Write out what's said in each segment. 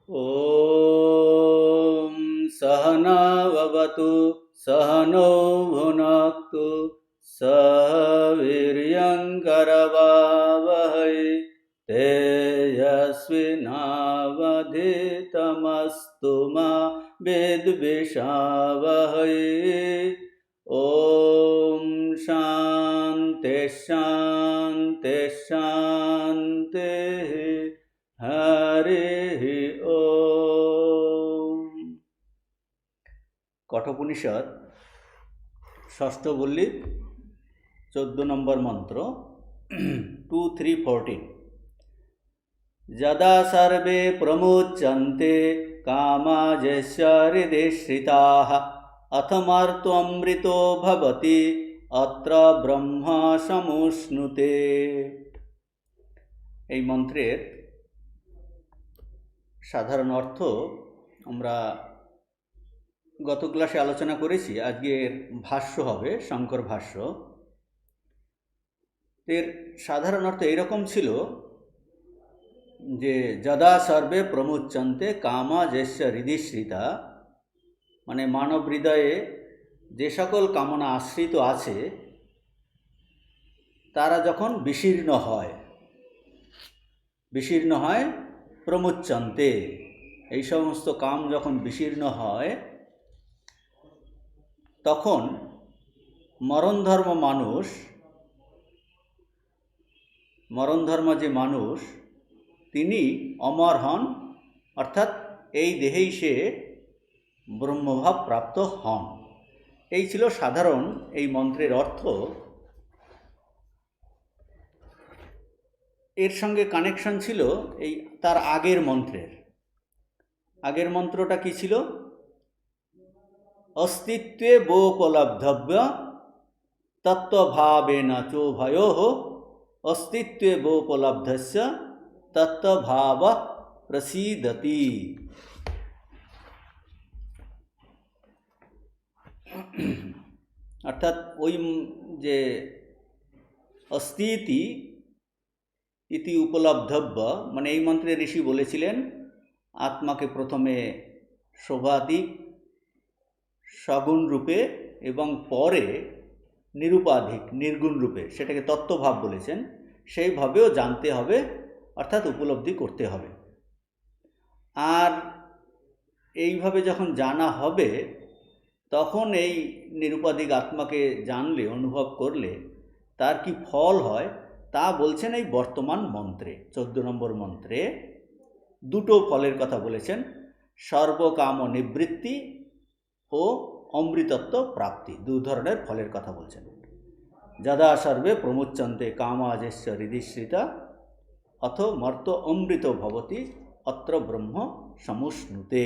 ॐ सहनाववतु सहनौ भुनक्तु सह वीर्यङ्करवावहै तेजस्विनावधीतमस्तु मा विद्विषावहै। ॐ शान्ति शान्ति शान्तिः। हरिः ओम। कठोपनिषद षष्ठ बल्ली 14 नम्बर मंत्र 2, 3, 14। यदा सर्वे प्रमुच्यन्ते कामाजस्य हृदि श्रिताः अथमर्त्वमृतो भवति अत्र ब्रह्म समुष्णुते। এই মন্ত্রের সাধারণ অর্থ আমরা গত ক্লাসে আলোচনা করেছি। আজকের ভাষ্য হবে শঙ্কর ভাষ্য। এর সাধারণ অর্থ এইরকম ছিল যে যদা সর্বে প্রমুচ্যন্তে কামা যেস্য হৃদিশ্রিতা, মানে মানব হৃদয়ে যে সকল কামনা আশ্রিত আছে তারা যখন বিশীর্ণ হয় প্রমুচ্যন্তে, এই সমস্ত কাম যখন বিশীর্ণ হয় তখন মরণধর্ম যে মানুষ তিনি অমর হন, অর্থাৎ এই দেহেই সে ব্রহ্মভাব প্রাপ্ত হন। এই ছিল সাধারণ এই মন্ত্রের অর্থ। এর সঙ্গে কানেকশন ছিল এই তার আগের মন্ত্রটা কি ছিল? অস্তিত্বে বোপলব্ধব্য তত্ত্বভাবেন চোভয়োঃ অস্তিত্বে বোপলব্ধস্য তত্ত্বভাব প্রসীদতি। অর্থাৎ ওই যে অস্তিতি ইতি উপলব্ধব্য, মানে এই মন্ত্রে ঋষি বলেছিলেন আত্মাকে প্রথমে শোভাতীত সগুণ রূপে এবং পরে নিরুপাধিক নির্গুণ রূপে, সেটাকে তত্ত্বভাব বলেছেন, সেইভাবেও জানতে হবে, অর্থাৎ উপলব্ধি করতে হবে। আর এইভাবে যখন জানা হবে তখন এই নিরুপাধিক আত্মাকে জানলে, অনুভব করলে তার কি ফল হয় তা বলছেন এই বর্তমান মন্ত্রে। 14 নম্বর মন্ত্রে দুটো ফলের কথা বলেছেন, সর্বকাম নিবৃত্তি ও অমৃতত্ব প্রাপ্তি। দু ধরনের ফলের কথা বলছেন। যদা সর্বে প্রমুচ্যন্তে কামাজস্য হৃদিশ্রিতা অথ মর্ত অমৃত ভবতি অত্র ব্রহ্ম সমুষ্ণুতে।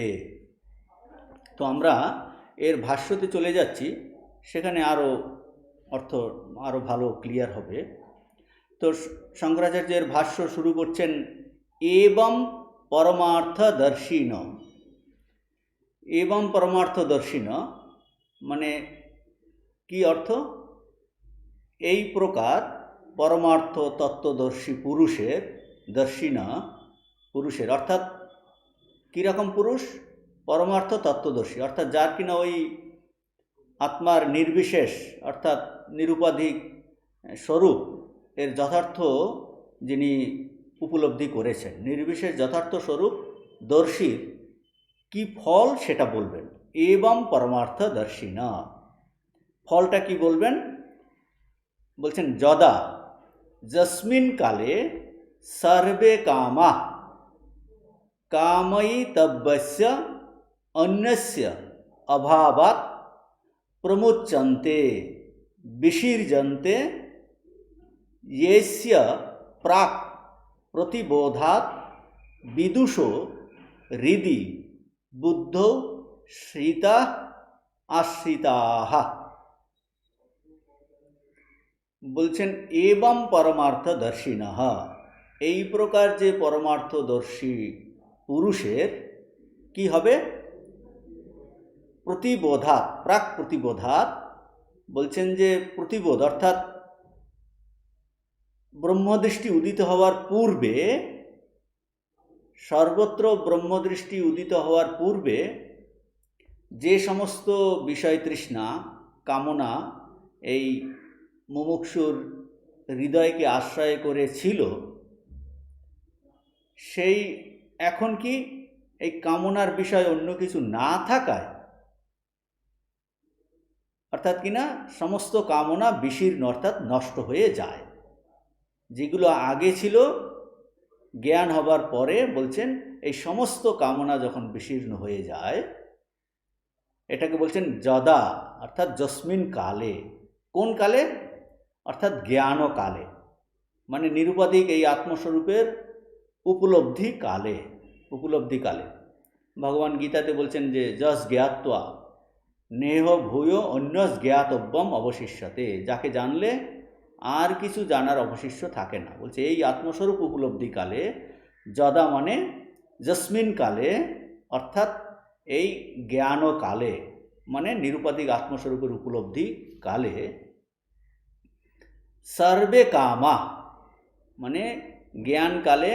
তো আমরা এর ভাষ্যতে চলে যাচ্ছি, সেখানে অর্থ আরও ভালো ক্লিয়ার হবে। তো শঙ্করাচার্যের ভাষ্য শুরু করছেন এবং পরমার্থদর্শিন। এবং পরমার্থদর্শিন মানে কি অর্থ? এই প্রকার পরমার্থ তত্ত্বদর্শী পুরুষের অর্থাৎ কীরকম পুরুষ? পরমার্থ তত্ত্বদর্শী, অর্থাৎ যার কিনা ওই আত্মার নির্বিশেষ অর্থাৎ নিরুপাধিক স্বরূপ এর যথার্থ যিনি উপলব্ধি করেছেন, নির্বিশেষ যথার্থ স্বরূপ দর্শীর কি ফল সেটা বলবেন। এবং পরমার্থদর্শিনা, ফলটা কি বলবেন? বলছেন যদা যস্মিন কালে সর্বে কামা কাময়িতব্যস্য অন্যস্য অভাবাৎ প্রমুচ্যন্তে বিসৃজন্তে येस्य प्राक प्रतिबोधात् विदुषो हृदि बुद्धौ श्रिता आश्रिताः। বলছেন এবং পরমার্থদর্শিনঃ, এই প্রকার যে পরমার্থদর্শী পুরুষের কি হবে? প্রতিবোধাৎ, প্রাক প্রতিবোধাৎ, বলছেন যে প্রতিবোধ অর্থাৎ ব্রহ্মদৃষ্টি উদিত হওয়ার পূর্বে সর্বত্র ব্রহ্মদৃষ্টি উদিত হওয়ার পূর্বে যে সমস্ত বিষয় তৃষ্ণা কামনা এই মুমুক্ষুর হৃদয়কে আশ্রয় করে ছিল, সেই এখন কি এই কামনার বিষয় অন্য কিছু না থাকায়, অর্থাৎ কিনা সমস্ত কামনা বিশীর্ণ অর্থাৎ নষ্ট হয়ে যায়। যেগুলো আগে ছিল জ্ঞান হবার পরে বলছেন এই সমস্ত কামনা যখন বিশীর্ণ হয়ে যায়, এটাকে বলছেন যদা অর্থাৎ যস্মিন কালে। কোন কালে? অর্থাৎ জ্ঞান কালে, মানে নিরুপাধিক এই আত্মস্বরূপের উপলব্ধিকালে। ভগবান গীতাতে বলছেন যে যস জ্ঞাত্বা নেহ ভূয় অন্যস জ্ঞাতব্যম অবশিষ্যতে, যাকে জানলে আর কিছু জানার অবশিষ্ট থাকে না। বলছে এই আত্মস্বরূপ উপলব্ধিকালে, যদা মানে যস্মিন কালে, অর্থাৎ এই জ্ঞান কালে মানে নিরুপাধিক আত্মস্বরূপের উপলব্ধি কালে, সর্বে কামা মানে জ্ঞানকালে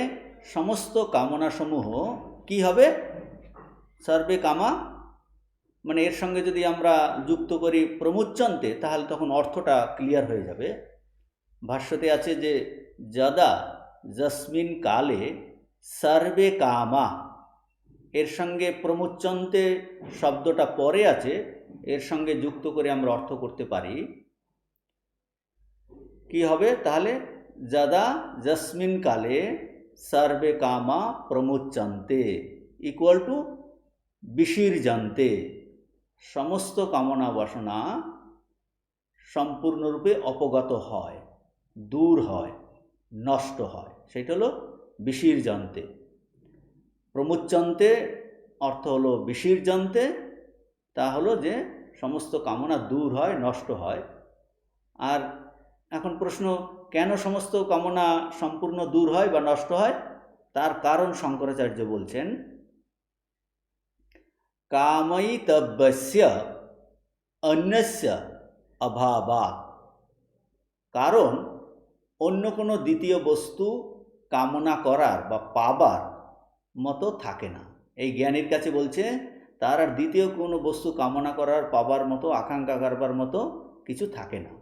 সমস্ত কামনাসমূহ কি হবে? সর্বে কামা মানে এর সঙ্গে যদি আমরা যুক্ত করি প্রমুচ্যন্তে, তাহলে তখন অর্থটা ক্লিয়ার হয়ে যাবে। ভাষ্যতে আছে যে যদা যস্মিন কালে সর্বে কামা, এর সঙ্গে প্রমুচ্যন্তে শব্দটা পরে আছে, এর সঙ্গে যুক্ত করে আমরা অর্থ করতে পারি। কি হবে তাহলে? যদা যস্মিন কালে সর্বে কামা প্রমুচ্যন্তে ইকুয়াল টু বিসীর্যন্তে, সমস্ত কামনা বাসনা সম্পূর্ণরূপে অপগত হয়, দূর হয়, নষ্ট হয়, সেটা হলো বিসীর্যন্তে। প্রমুচ্যন্তে অর্থ হলো বিসীর্যন্তে, তা হলো যে সমস্ত কামনা দূর হয়, নষ্ট হয়। আর এখন প্রশ্ন, কেন সমস্ত কামনা সম্পূর্ণ দূর হয় বা নষ্ট হয়? তার কারণ শঙ্করাচার্য বলছেন কাময়িতব্যস্য অন্যস্য অভাবাৎ। কারণ অন্য কোনো দ্বিতীয় বস্তু কামনা করার বা পাবার মতো থাকে না। এই জ্ঞানীর কাছে বলছে তার আর দ্বিতীয় কোনো বস্তু কামনা করার পাবার মতো, আকাঙ্ক্ষা করবার মতো কিছু থাকে না।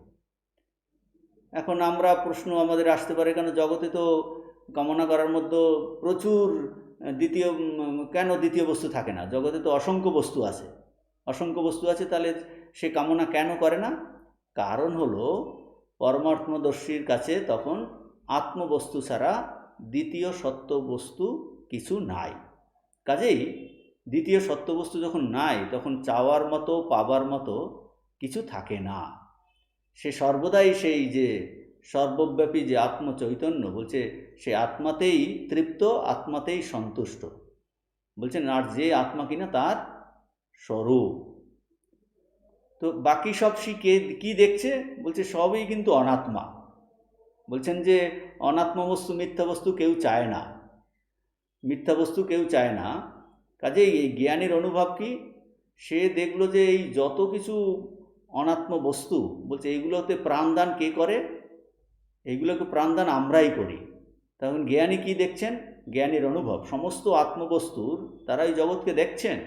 এখন আমরা প্রশ্ন আমাদের আসতে পারে, কেন জগতে তো কামনা করার মধ্যে প্রচুর কেন দ্বিতীয় বস্তু থাকে না? জগতে তো অসংখ্য বস্তু আছে, তাহলে সে কামনা কেন করে না? কারণ হলো পরমাত্মদর্শীর কাছে তখন আত্মবস্তু ছাড়া দ্বিতীয় সত্য বস্তু কিছু নাই। কাজেই দ্বিতীয় সত্য বস্তু যখন নাই, তখন চাওয়ার মতো পাবার মতো কিছু থাকে না। সে সর্বদাই সেই যে সর্বব্যাপী যে আত্মচৈতন্য, বলছে সে আত্মাতেই তৃপ্ত, আত্মাতেই সন্তুষ্ট। বলছেন আর যে আত্মা কিনা তার স্বরূপ। তো বাকি সব সে কি দেখছে? বলছে সবই কিন্তু অনাত্মা। বলছেন যে অনাত্মা বস্তু, মিথ্যা বস্তু কেউ চায় না। কাজেই এই জ্ঞানের অনুভব কি? সে দেখলো যে এই যত কিছু অনাত্ম বস্তু, বলছে এইগুলোতে প্রাণদান কে করে? এইগুলোকে প্রাণদান আমরাই করি। তখন জ্ঞানী কি দেখছেন? জ্ঞানীর অনুভব সমস্ত আত্মবস্তুর, তারা এই জগৎকে দেখছেন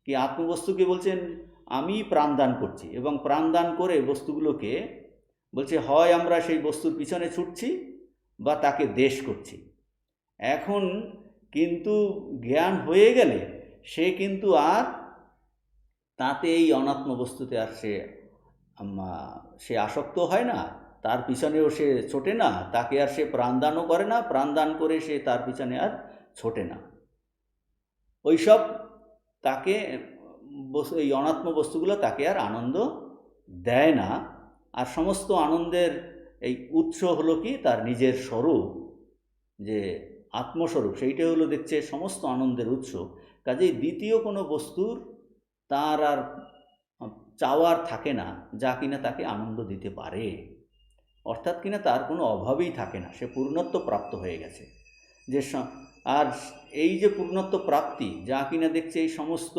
কি আত্মবস্তুকে বলছেন আমি প্রাণদান করছি, এবং প্রাণদান করে বস্তুগুলোকে বলছে হয় আমরা সেই বস্তুর পিছনে ছুটছি বা তাকে দেশ করছি। এখন কিন্তু জ্ঞান হয়ে গেলে সে কিন্তু আর তাতে এই অনাত্ম বস্তুতে আর সে আসক্ত হয় না, তার পিছনেও সে ছোটে না, তাকে আর সে প্রাণদানও করে না, প্রাণদান করে সে তার পিছনে আর ছোটে না। ওইসব তাকে এই অনাত্ম বস্তুগুলো তাকে আর আনন্দ দেয় না। আর সমস্ত আনন্দের এই উৎস হলো কি? তার নিজের স্বরূপ, যে আত্মস্বরূপ, সেইটাই হলো দেখছে সমস্ত আনন্দের উৎস। কাজেই দ্বিতীয় কোনো বস্তুর তার আর চাওয়ার থাকে না, যা কিনা তাকে আনন্দ দিতে পারে, অর্থাৎ কিনা তার কোনো অভাবই থাকে না, সে পূর্ণত্ব প্রাপ্ত হয়ে গেছে। যে আর এই যে পূর্ণত্ব প্রাপ্তি, যা কিনা দেখছে এই সমস্ত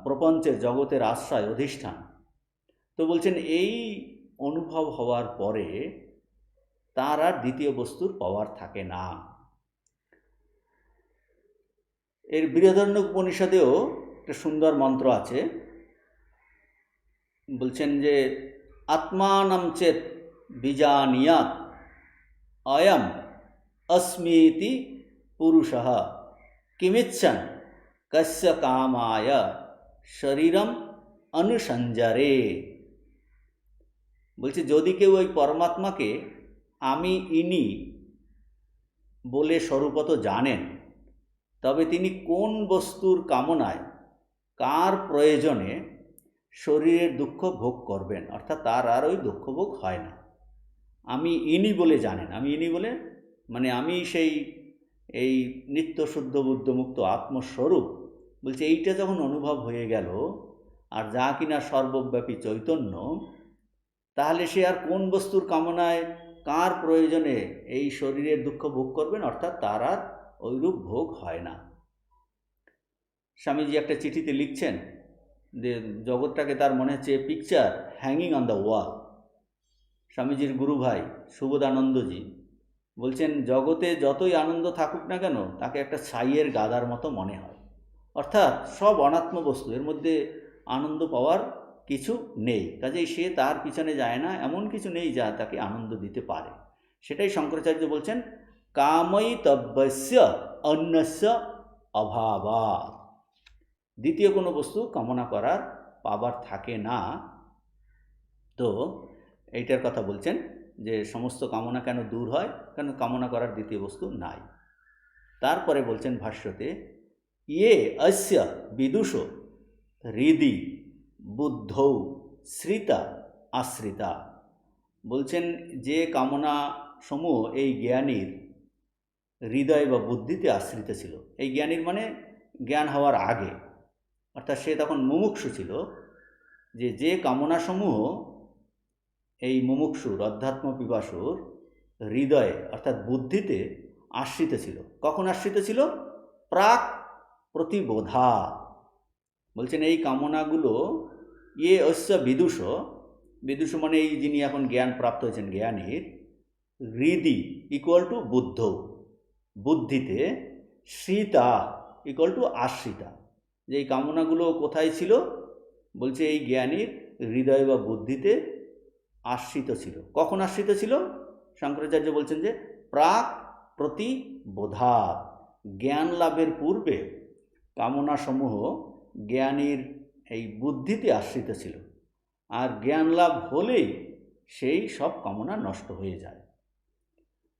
প্রপঞ্চের জগতের আশ্রয় অধিষ্ঠান, তো বলছেন এই অনুভব হওয়ার পরে তার আর দ্বিতীয় বস্তুর পাওয়ার থাকে না। এর বৃহদারণ্যক উপনিষদেও একটা সুন্দর মন্ত্র আছে, বলছেন যে আত্মানম চেত বিজানিয়াত অয়ম अस्मीति पुरुषः किमिच्छन् कस्य कामाय শরীরম অনুসঞ্জরে। বলছে যদি কেউ ওই পরমাত্মাকে আমি ইনি বলে স্বরূপত জানেন, তবে তিনি কোন বস্তুর কামনায় কার প্রয়োজনে শরীরের দুঃখ ভোগ করবেন, অর্থাৎ তার আর ওই দুঃখ ভোগ হয় না। আমি ইনি বলে জানেন, আমি ইনি বলে মানে আমি সেই এই নিত্য শুদ্ধ বুদ্ধমুক্ত আত্মস্বরূপ। বলছে এইটা যখন অনুভব হয়ে গেল, আর যা কিনা সর্বব্যাপী চৈতন্য, তাহলে সে আর কোন বস্তুর কামনায় কার প্রয়োজনে এই শরীরের দুঃখ ভোগ করবেন, অর্থাৎ তার আর ওইরূপ ভোগ হয় না। স্বামীজি একটা চিঠিতে লিখছেন যে জগৎটাকে তার মনে হচ্ছে পিকচার হ্যাঙ্গিং অন দ্য ওয়াল। স্বামীজির গুরু ভাই সুবোধানন্দজি বলছেন জগতে যতই আনন্দ থাকুক না কেন, তাকে একটা ছাইয়ের গাদার মতো মনে হয়। অর্থাৎ সব অনাত্ম বস্তু, এর মধ্যে আনন্দ পাওয়ার কিছু নেই, কাজেই সে তার পিছনে যায় না, এমন কিছু নেই যা তাকে আনন্দ দিতে পারে। সেটাই শঙ্করাচার্য বলছেন কাময়িতব্যস্য অন্যস্য অভাবাৎ। দ্বিতীয় কোনো বস্তু কামনা করার পাবার থাকে না। তো এইটার কথা বলছেন যে সমস্ত কামনা কেন দূর হয়, কেন কামনা করার দ্বিতীয় বস্তু নাই। তারপরে বলছেন ভাষ্যতে ইয়ে অস্য বিদুষ হৃদি বুদ্ধৌ শ্রিতা আশ্রিতা। বলছেন যে কামনা সমূহ এই জ্ঞানীর হৃদয় বা বুদ্ধিতে আশ্রিত ছিল। এই জ্ঞানীর মানে জ্ঞান হওয়ার আগে, অর্থাৎ সে তখন মুমুক্ষু ছিল। যে কামনাসমূহ এই মুমুক্ষুর অধ্যাত্ম পিপাসুর হৃদয়ে অর্থাৎ বুদ্ধিতে আশ্রিত ছিল। কখন আশ্রিত ছিল? প্রাক প্রতিবোধা। বলছেন এই কামনাগুলো ইয়ে অস্য বিদুষ, বিদুষ মানে এই যিনি এখন জ্ঞান প্রাপ্ত হয়েছেন জ্ঞানীর, হৃদি ইকুয়াল টু বুদ্ধ, বুদ্ধিতে, শ্রিতা ইকুয়াল টু আশ্রিতা। যে এই কামনাগুলো কোথায় ছিল? বলছে এই জ্ঞানীর হৃদয় বা বুদ্ধিতে আশ্রিত ছিল। কখন আশ্রিত ছিল? শঙ্করাচার্য বলছেন যে প্রাক প্রতিবোধা, জ্ঞান লাভের পূর্বে কামনাসমূহ জ্ঞানীর এই বুদ্ধিতে আশ্রিত ছিল, আর জ্ঞান লাভ হলেই সেই সব কামনা নষ্ট হয়ে যায়।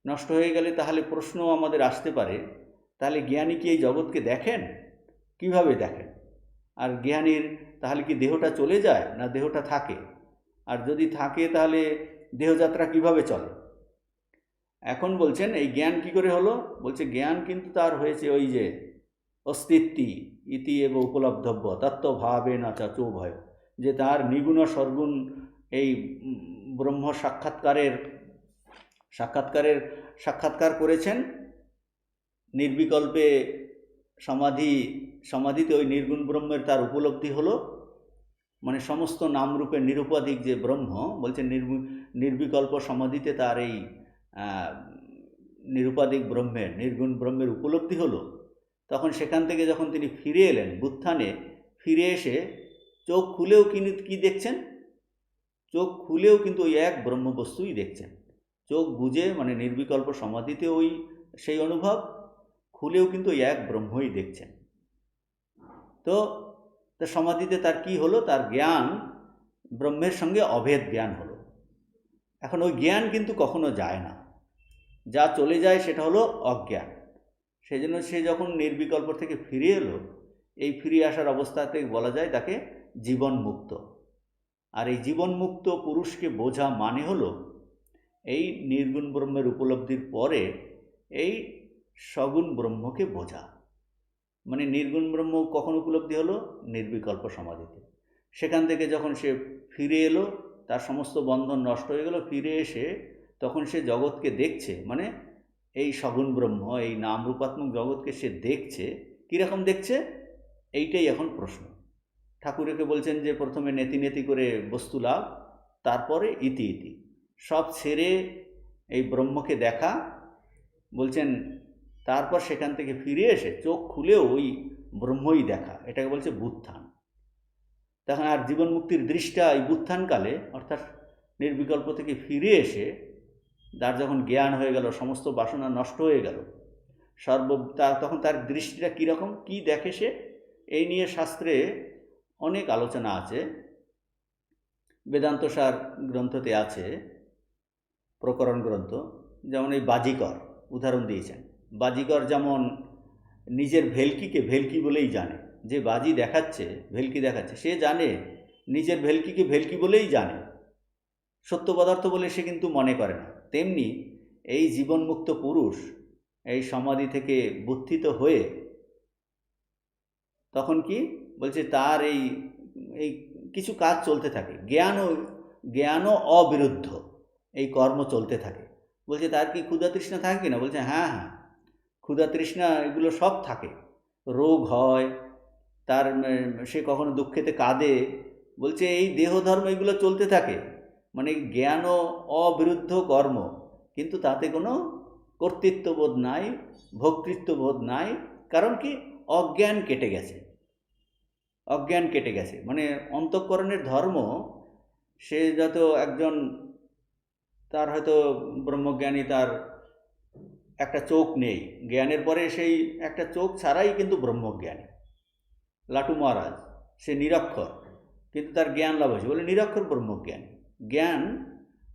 নষ্ট হয়ে গেলে তাহলে প্রশ্ন আমাদের আসতে পারে, তাহলে জ্ঞানী কি এই জগৎকে দেখেন? কিভাবে দেখেন? আর জ্ঞানীর তাহলে কি দেহটা চলে যায় না দেহটা থাকে? আর যদি থাকে তাহলে দেহযাত্রা কিভাবে চলে? এখন বলছেন এই জ্ঞান কি করে হলো? বলছে জ্ঞান কিন্তু তার হয়েছে ওই যে অস্তিত্বি ইতি এব উপলব্ধব্য তত্ত্বভাবে না চাচো ভয়, যে তার নিগুণ সর্গুণ এই ব্রহ্ম সাক্ষাৎকার করেছেন নির্বিকল্পে সমাধিতে ওই নির্গুণ ব্রহ্মের তার উপলব্ধি হলো। মানে সমস্ত নামরূপে নিরুপাধিক যে ব্রহ্ম, বলছে নির্বিকল্প সমাধিতে তার এই নিরুপাধিক ব্রহ্মের নির্গুণ ব্রহ্মের উপলব্ধি হলো। তখন সেখান থেকে যখন তিনি ফিরে এলেন বুত্থানে, ফিরে এসে চোখ খুলেও কি দেখছেন? চোখ খুলেও কিন্তু ওই এক ব্রহ্মবস্তুই দেখছেন। চোখ বুঝে মানে নির্বিকল্প সমাধিতে ওই সেই অনুভব, খুলেও কিন্তু ওই এক ব্রহ্মই দেখছেন। তো সমাধিতে তার কি হলো? তার জ্ঞান ব্রহ্মের সঙ্গে অভেদ জ্ঞান হলো। এখন ওই জ্ঞান কিন্তু কখনো যায় না, যা চলে যায় সেটা হলো অজ্ঞান। সেই জন্য সে যখন নির্বিকল্প থেকে ফিরে এলো, এই ফিরে আসার অবস্থাতে বলা যায় তাকে জীবন মুক্ত। আর এই জীবন মুক্ত পুরুষকে বোঝা মানে হলো এই নির্গুণ ব্রহ্মের উপলব্ধির পরে এই সগুণ ব্রহ্মকে বোঝা। মানে নির্গুণ ব্রহ্ম কখন উপলব্ধি হলো? নির্বিকল্প সমাধিতে। সেখান থেকে যখন সে ফিরে এলো, তার সমস্ত বন্ধন নষ্ট হয়ে গেল, ফিরে এসে তখন সে জগৎকে দেখছে, মানে এই সগুণ ব্রহ্ম এই নাম রূপাত্মক জগৎকে সে দেখছে। কীরকম দেখছে? এইটাই এখন প্রশ্ন। ঠাকুরকে বলছেন যে প্রথমে নেতি নেতি করে বস্তু লাভ, তারপরে ইতি ইতি সব ছেড়ে এই ব্রহ্মকে দেখা। বলছেন তারপর সেখান থেকে ফিরে এসে চোখ খুলেও ওই ব্রহ্মই দেখা, এটাকে বলছে বুত্থান। তখন আর জীবন মুক্তির দৃষ্টা এই বুত্থানকালে অর্থাৎ নির্বিকল্প থেকে ফিরে এসে তার যখন জ্ঞান হয়ে গেল, সমস্ত বাসনা নষ্ট হয়ে গেল, তখন তার দৃষ্টিটা কীরকম, কী দেখে সে, এই নিয়ে শাস্ত্রে অনেক আলোচনা আছে। বেদান্তসার গ্রন্থতে আছে, প্রকরণ গ্রন্থ, যেমন এই বাজিকর উদাহরণ দিয়েছেন। বাজিকর যেমন নিজের ভেলকিকে ভেলকি বলেই জানে, যে বাজি দেখাচ্ছে, ভেলকি দেখাচ্ছে, সে জানে নিজের ভেলকিকে ভেলকি বলেই জানে, সত্য পদার্থ বলে সে কিন্তু মনে করে না। তেমনি এই জীবনমুক্ত পুরুষ এই সমাধি থেকে বুদ্ধিত হয়ে তখন কি বলছে, তার এই এই কিছু কাজ চলতে থাকে, জ্ঞানও অবিরুদ্ধ এই কর্ম চলতে থাকে। বলছে তার কি ক্ষুধা তৃষ্ণা থাকে কিনা? বলছে হ্যাঁ হ্যাঁ, ক্ষুধা তৃষ্ণা এগুলো সব থাকে, রোগ হয়, তার সে কখনো দুঃখেতে কাঁদে। বলছে এই দেহধর্ম এগুলো চলতে থাকে, মানে জ্ঞান ও অবিরুদ্ধ কর্ম, কিন্তু তাতে কোনো কর্তৃত্ববোধ নাই, ভোক্তৃত্ববোধ নাই। কারণ কি? অজ্ঞান কেটে গেছে, অজ্ঞান কেটে গেছে। মানে অন্তঃকরণের ধর্ম, সে যত একজন, তার হয়তো ব্রহ্মজ্ঞানী, তার একটা চোখ নেই, জ্ঞানের পরে সেই একটা চোখ ছাড়াই কিন্তু ব্রহ্মজ্ঞানী। লাটু মহারাজ, সে নিরক্ষর, কিন্তু তার জ্ঞান লাভ হয়েছে বলে নিরক্ষর ব্রহ্মজ্ঞানী। জ্ঞান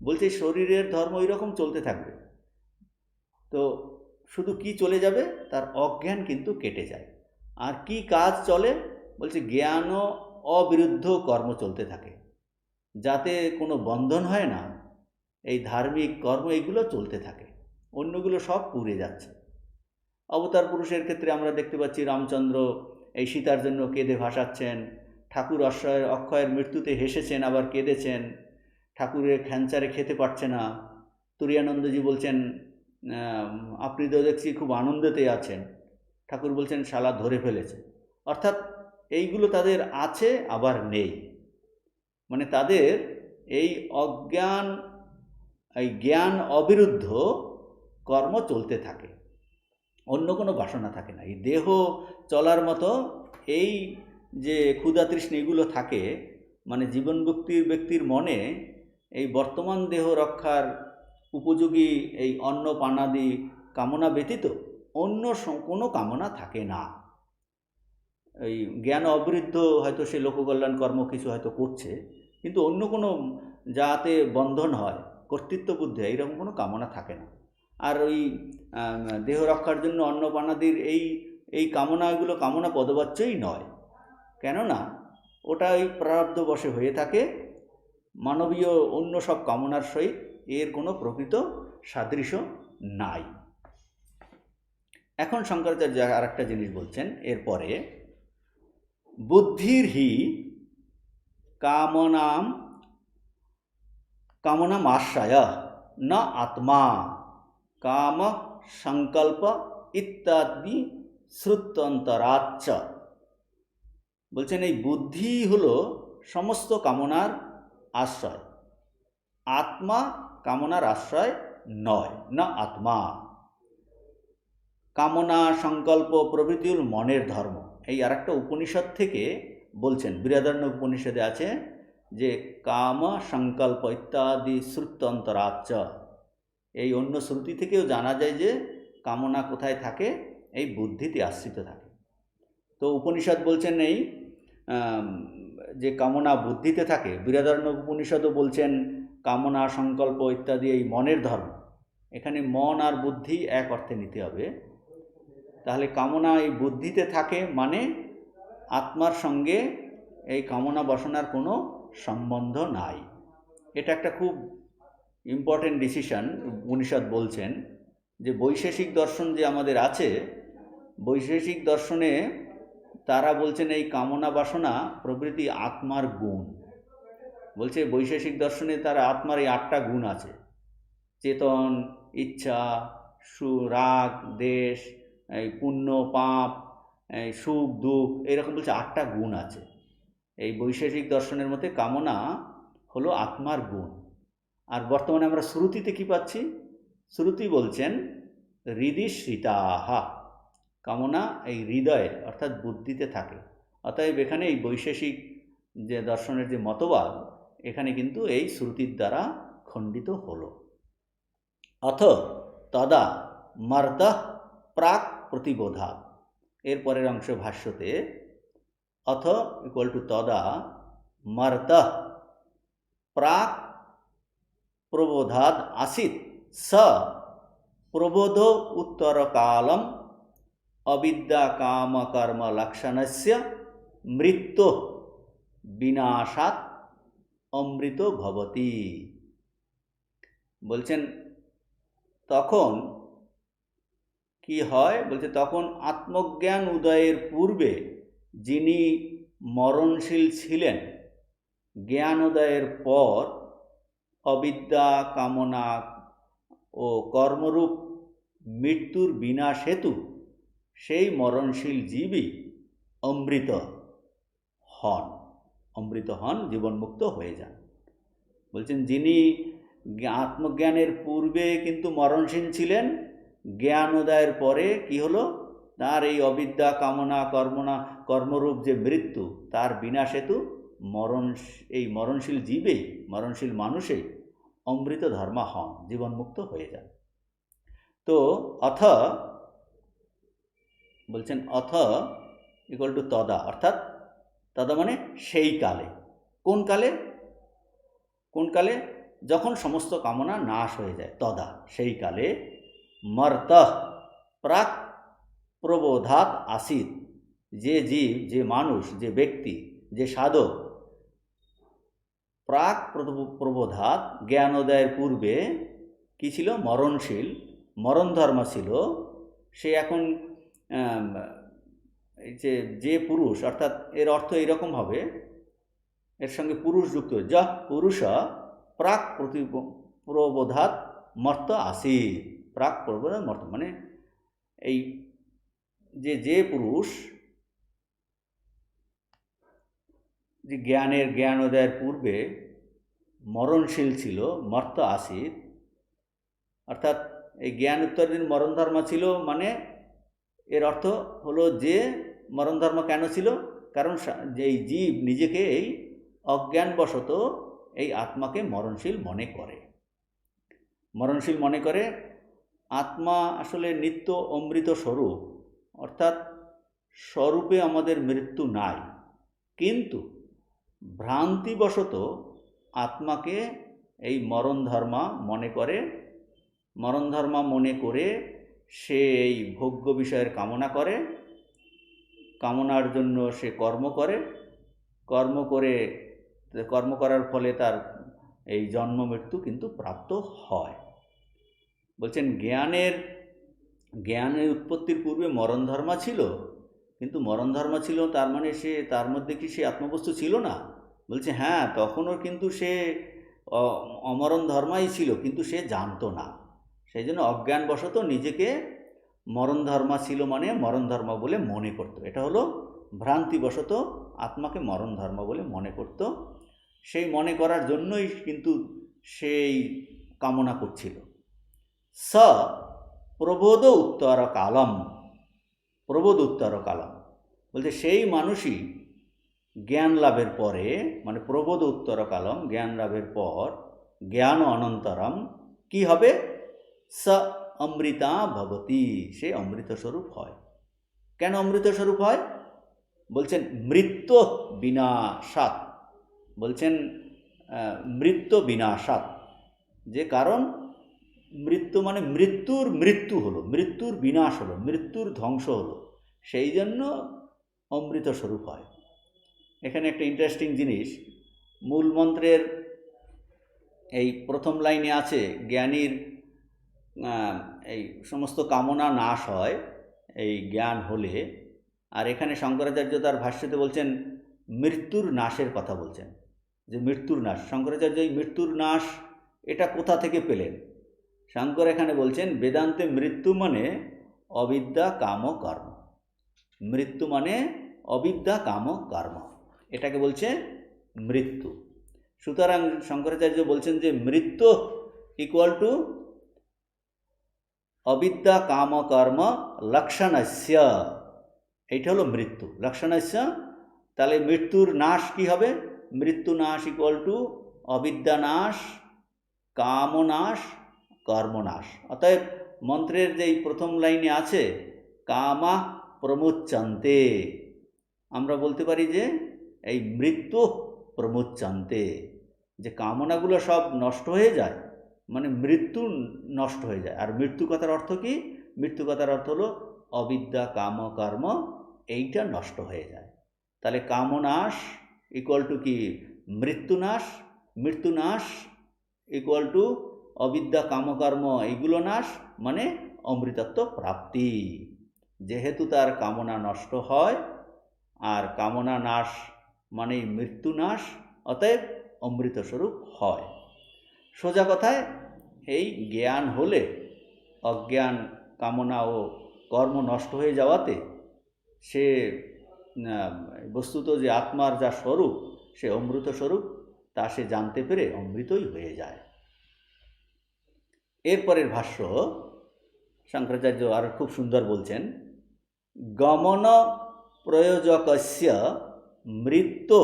বলছে শরীরের ধর্ম ওই রকম চলতে থাকবে, তো শুধু কি চলে যাবে, তার অজ্ঞান কিন্তু কেটে যায়। আর কি কাজ চলে? বলছে জ্ঞান ও অবিরুদ্ধ কর্ম চলতে থাকে, যাতে কোনো বন্ধন হয় না। এই ধার্মিক কর্ম এগুলো চলতে থাকে, অন্যগুলো সব পুড়ে যাচ্ছে। অবতার পুরুষের ক্ষেত্রে আমরা দেখতে পাচ্ছি, রামচন্দ্র এই সীতার জন্য কেঁদে ভাসাচ্ছেন, ঠাকুর অক্ষয়ের মৃত্যুতে হেসেছেন, আবার কেঁদেছেন, ঠাকুরের খ্যাঞ্চারে খেতে পারছে না। তুরীয়ানন্দজি বলছেন আপনি তো দেখছি খুব আনন্দেতে আছেন, ঠাকুর বলছেন শালা ধরে ফেলেছে। অর্থাৎ এইগুলো তাদের আছে আবার নেই, মানে তাদের এই অজ্ঞান, এই জ্ঞান অবিরুদ্ধ কর্ম চলতে থাকে, অন্য কোনো বাসনা থাকে না। এই দেহ চলার মতো এই যে ক্ষুধা তৃষ্ণা এগুলো থাকে, মানে জীবন ব্যক্তির মনে এই বর্তমান দেহ রক্ষার উপযোগী এই অন্ন পানাদি কামনা ব্যতীত অন্য কোনো কামনা থাকে না। এই জ্ঞান অবিরুদ্ধ হয়তো সে লোককল্যাণ কর্ম কিছু হয়তো করছে, কিন্তু অন্য কোনো যাতে বন্ধন হয়, কর্তৃত্ব বুদ্ধি, এইরকম কোনো কামনা থাকে না। আর ওই দেহ রক্ষার জন্য অন্নপানাদির এই কামনাগুলো কামনা পদবাচ্যই নয়, কেননা ওটা ওই প্রারব্ধ বশে হয়ে থাকে। মানবীয় অন্য সব কামনার সহিত এর কোনো প্রকৃত সাদৃশ্য নাই। এখন শঙ্করাচার্য আর একটা জিনিস বলছেন এরপরে, বুদ্ধির হি কামনাম আশ্রয় না আত্মা কাম সংকল্প ইত্যাদি শ্রুত্যন্তরাচ্চ। বলছেন এই বুদ্ধি হলো সমস্ত কামনার আশ্রয়, আত্মা কামনার আশ্রয় নয়, না আত্মা। কামনা সংকল্প প্রভৃতি হল মনের ধর্ম। এই আর একটা উপনিষদ থেকে বলছেন, বৃহদারণ্যক উপনিষদে আছে যে কাম সংকল্প ইত্যাদি শ্রুত্যন্তরাচ্চ। এই অন্য শ্রুতি থেকেও জানা যায় যে কামনা কোথায় থাকে, এই বুদ্ধিতে আশ্রিত থাকে। তো উপনিষদ বলছেন এই যে কামনা বুদ্ধিতে থাকে, বৃহদারণ্যক উপনিষদও বলছেন কামনা সংকল্প ইত্যাদি এই মনের ধর্ম। এখানে মন আর বুদ্ধি এক অর্থে নিতে হবে। তাহলে কামনা এই বুদ্ধিতে থাকে, মানে আত্মার সঙ্গে এই কামনা বাসনার কোনো সম্বন্ধ নাই। এটা একটা খুব ইম্পর্টেন্ট ডিসিশন। উপনিষদ বলছেন যে বৈশেষিক দর্শন যে আমাদের আছে, বৈশেষিক দর্শনে তারা বলছেন এই কামনা বাসনা প্রভৃতি আত্মার গুণ। বলছে বৈশেষিক দর্শনে তারা আত্মার এই 8টা গুণ আছে, চেতন, ইচ্ছা, রাগ, দেশ, এই পুণ্য পাপ, এই সুখ দুঃখ, এরকম বলছে 8টা গুণ আছে। এই বৈশেষিক দর্শনের মধ্যে কামনা হলো আত্মার গুণ। আর বর্তমানে আমরা শ্রুতিতে কি পাচ্ছি? শ্রুতি বলছেন হৃদি শ্রিতাহা, কামনা এই হৃদয়ে অর্থাৎ বুদ্ধিতে থাকে। অতএব এখানে এই বৈশেষিক যে দর্শনের যে মতবাদ, এখানে কিন্তু এই শ্রুতির দ্বারা খণ্ডিত হলো। অথ তদা মর্ত প্রাক প্রতিবোধাৎ, এর পরের অংশ ভাষ্যতে অথ ইকুয়াল টু তদা মর্ত প্রাক প্রবোধাৎ আসিত স প্রবোধ উত্তরকালম অবিদ্যা কাম কর্ম লক্ষণস্য মৃত্যু বিনাশাৎ অমৃত ভবতি। বলছেন তখন কি হয়, বলছে তখন আত্মজ্ঞান উদয়ের পূর্বে যিনি মরণশীল ছিলেন, জ্ঞানোদয়ের পর অবিদ্যা কামনা ও কর্মরূপ মৃত্যুর বিনাশ হেতু সেই মরণশীল জীবই অমৃত হন, জীবনমুক্ত হয়ে যান। বলছেন যিনি আত্মজ্ঞানের পূর্বে কিন্তু মরণশীল ছিলেন, জ্ঞানোদয়ের পরে কি হলো, তার এই অবিদ্যা কামনা কর্মরূপ যে মৃত্যু, তার বিনাশ হেতু এই মরণশীল জীবেই, মরণশীল মানুষেই অমৃত ধর্মা হন, জীবনমুক্ত হয়ে যান। তো অথ বলছেন অথ ইকুয়াল টু তদা, অর্থাৎ তদা মানে সেই কালে। কোন কালে? যখন সমস্ত কামনা নাশ হয়ে যায়, তদা সেই কালে মর্ত প্রাক প্রবোধাৎ আসিত, যে জীব, যে মানুষ, যে ব্যক্তি, যে সাধক প্রাক প্রবোধাৎ জ্ঞানোদয়ের পূর্বে কি ছিল, মরণশীল, মরণ ধর্ম ছিল, সে এখন এই যে পুরুষ, অর্থাৎ এর অর্থ এরকম হবে, এর সঙ্গে পুরুষ যুক্ত, যা পুরুষ প্রাক প্রবোধাৎ মর্ত আসিত। প্রাক প্রবোধাৎ মর্ত মানে এই যে পুরুষ যে জ্ঞানোদয়ের পূর্বে মরণশীল ছিল, মর্ত আসিত, অর্থাৎ এই জ্ঞান উত্তরদিন মরণ ধর্ম ছিল, মানে এর অর্থ হলো যে মরণ ধর্ম কেন ছিল, কারণ এই জীব নিজেকে এই অজ্ঞানবশত এই আত্মাকে মরণশীল মনে করে। আত্মা আসলে নিত্য অমৃত স্বরূপ, অর্থাৎ স্বরূপে আমাদের মৃত্যু নাই, কিন্তু ভ্রান্তিবশত আত্মাকে এই মরণ ধর্মা মনে করে সে এই ভোগ্য বিষয়ের কামনা করে, কামনার জন্য সে কর্ম করার ফলে তার এই জন্ম মৃত্যু কিন্তু প্রাপ্ত হয়। বলছেন জ্ঞানের উৎপত্তির পূর্বে মরণ ধর্মা ছিল, কিন্তু মরণ ধর্মা ছিল তার মানে তার মধ্যে কি সে আত্মবস্তু ছিল না? বলছে হ্যাঁ, তখনও কিন্তু সে অমরণ ধর্মাই ছিল, কিন্তু সে জানতো না, সেই জন্য অজ্ঞানবশত নিজেকে মরণ ধর্মা ছিল মানে মরণ ধর্ম বলে মনে করত। এটা হলো ভ্রান্তিবশত আত্মাকে মরণ ধর্ম বলে মনে করত। সেই মনে করার জন্যই কিন্তু সেই কামনা করছিল। স প্রবোধ উত্তর কালম বলতে সেই মানুষই জ্ঞান লাভের পরে, মানে প্রবোধ উত্তর কালম, জ্ঞান লাভের পর, জ্ঞান অনন্তরম কি হবে, স অমৃতা ভবতি, সে অমৃত স্বরূপ হয়। কেন অমৃত স্বরূপ হয়? বলছেন মৃত্যু বিনাশাৎ, যে কারণ মৃত্যু মানে মৃত্যুর বিনাশ হলো, মৃত্যুর ধ্বংস হলো, সেই জন্য অমৃত স্বরূপ হয়। এখানে একটা ইন্টারেস্টিং জিনিস, মূল মন্ত্রের এই প্রথম লাইনে আছে জ্ঞানীর এই সমস্ত কামনা নাশ হয় এই জ্ঞান হলে, আর এখানে শঙ্করাচার্য তার ভাষ্যতে বলছেন মৃত্যুর নাশের কথা বলছেন, যে মৃত্যুর নাশ। শঙ্করাচার্য এই মৃত্যুর নাশ এটা কোথা থেকে পেলেন? শঙ্কর এখানে বলছেন বেদান্তে মৃত্যু মানে অবিদ্যা কাম কর্ম, মৃত্যু মানে অবিদ্যা কাম কর্ম, এটাকে বলছে মৃত্যু। সুতরাং শঙ্করাচার্য বলছেন যে মৃত্যু ইকুয়াল টু অবিদ্যা কাম কর্ম লক্ষণস্য, এইটা হলো মৃত্যু। লক্ষণস্য, তাহলে মৃত্যুর নাশ কি হবে? মৃত্যু নাশ ইকুয়াল টু অবিদ্যা নাশ, কামনাশ, কর্মনাশ। অতএব মন্ত্রের যেই প্রথম লাইনে আছে কামা প্রমুচ্যন্তে, আমরা বলতে পারি যে এই মৃত্যু প্রমুচ্যন্তে, যে কামনাগুলো সব নষ্ট হয়ে যায়, মানে মৃত্যু নষ্ট হয়ে যায়। আর মৃত্যু কথার অর্থ কি? মৃত্যু কথার অর্থ হলো অবিদ্যা কাম কর্ম, এইটা নষ্ট হয়ে যায়। তাহলে কামনাশ ইকুয়াল টু কি? মৃত্যুনাশ। মৃত্যুনাশ ইকুয়াল টু অবিদ্যা কামকর্ম এইগুলো নাশ, মানে অমৃতত্ব প্রাপ্তি। যেহেতু তার কামনা নষ্ট হয়, আর কামনা নাশ মানে মৃত্যু নাশ, অতএব অমৃতস্বরূপ হয়। সোজা কথায় এই জ্ঞান হলে অজ্ঞান কামনা ও কর্ম নষ্ট হয়ে যাওয়াতে সে বস্তুত যে আত্মার যা স্বরূপ, সে অমৃত স্বরূপ, তা সে জানতে পেরে অমৃতই হয়ে যায়। এরপরের ভাষ্য শঙ্করাচার্য আর খুব সুন্দর বলছেন, গমন প্রয়োজকস্য মৃত্যু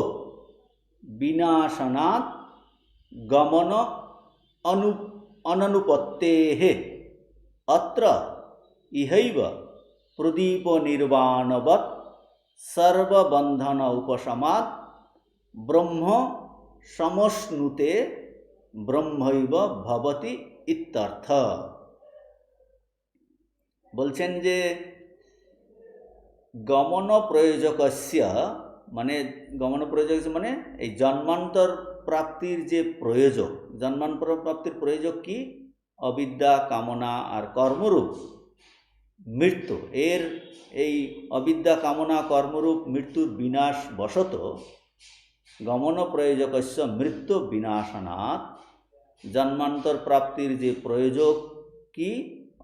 বিনাশনাৎ গমন অননুপত্তেঃ অত্র ইহৈব প্রদীপ নির্বাণবৎ সর্ববন্ধন উপশমাৎ ব্রহ্ম সমশ্নুতে ব্রহ্মৈব ভবতি ইত্যর্থ। বলছেন যে গমন প্রয়োজকস্য, মানে গমন প্রয়োজক মানে এই জন্মান্তর প্রাপ্তির যে প্রয়োজক, জন্মান্তর প্রাপ্তির প্রয়োজক কি? অবিদ্যা কামনা আর কর্মরূপ মৃত্যু। এর এই অবিদ্যা কামনা কর্মরূপ মৃত্যুর বিনাশ বশত গমন প্রয়োজকস্য মৃত্যু বিনাশনাৎ, জন্মান্তর প্রাপ্তির যে প্রয়োজক কি?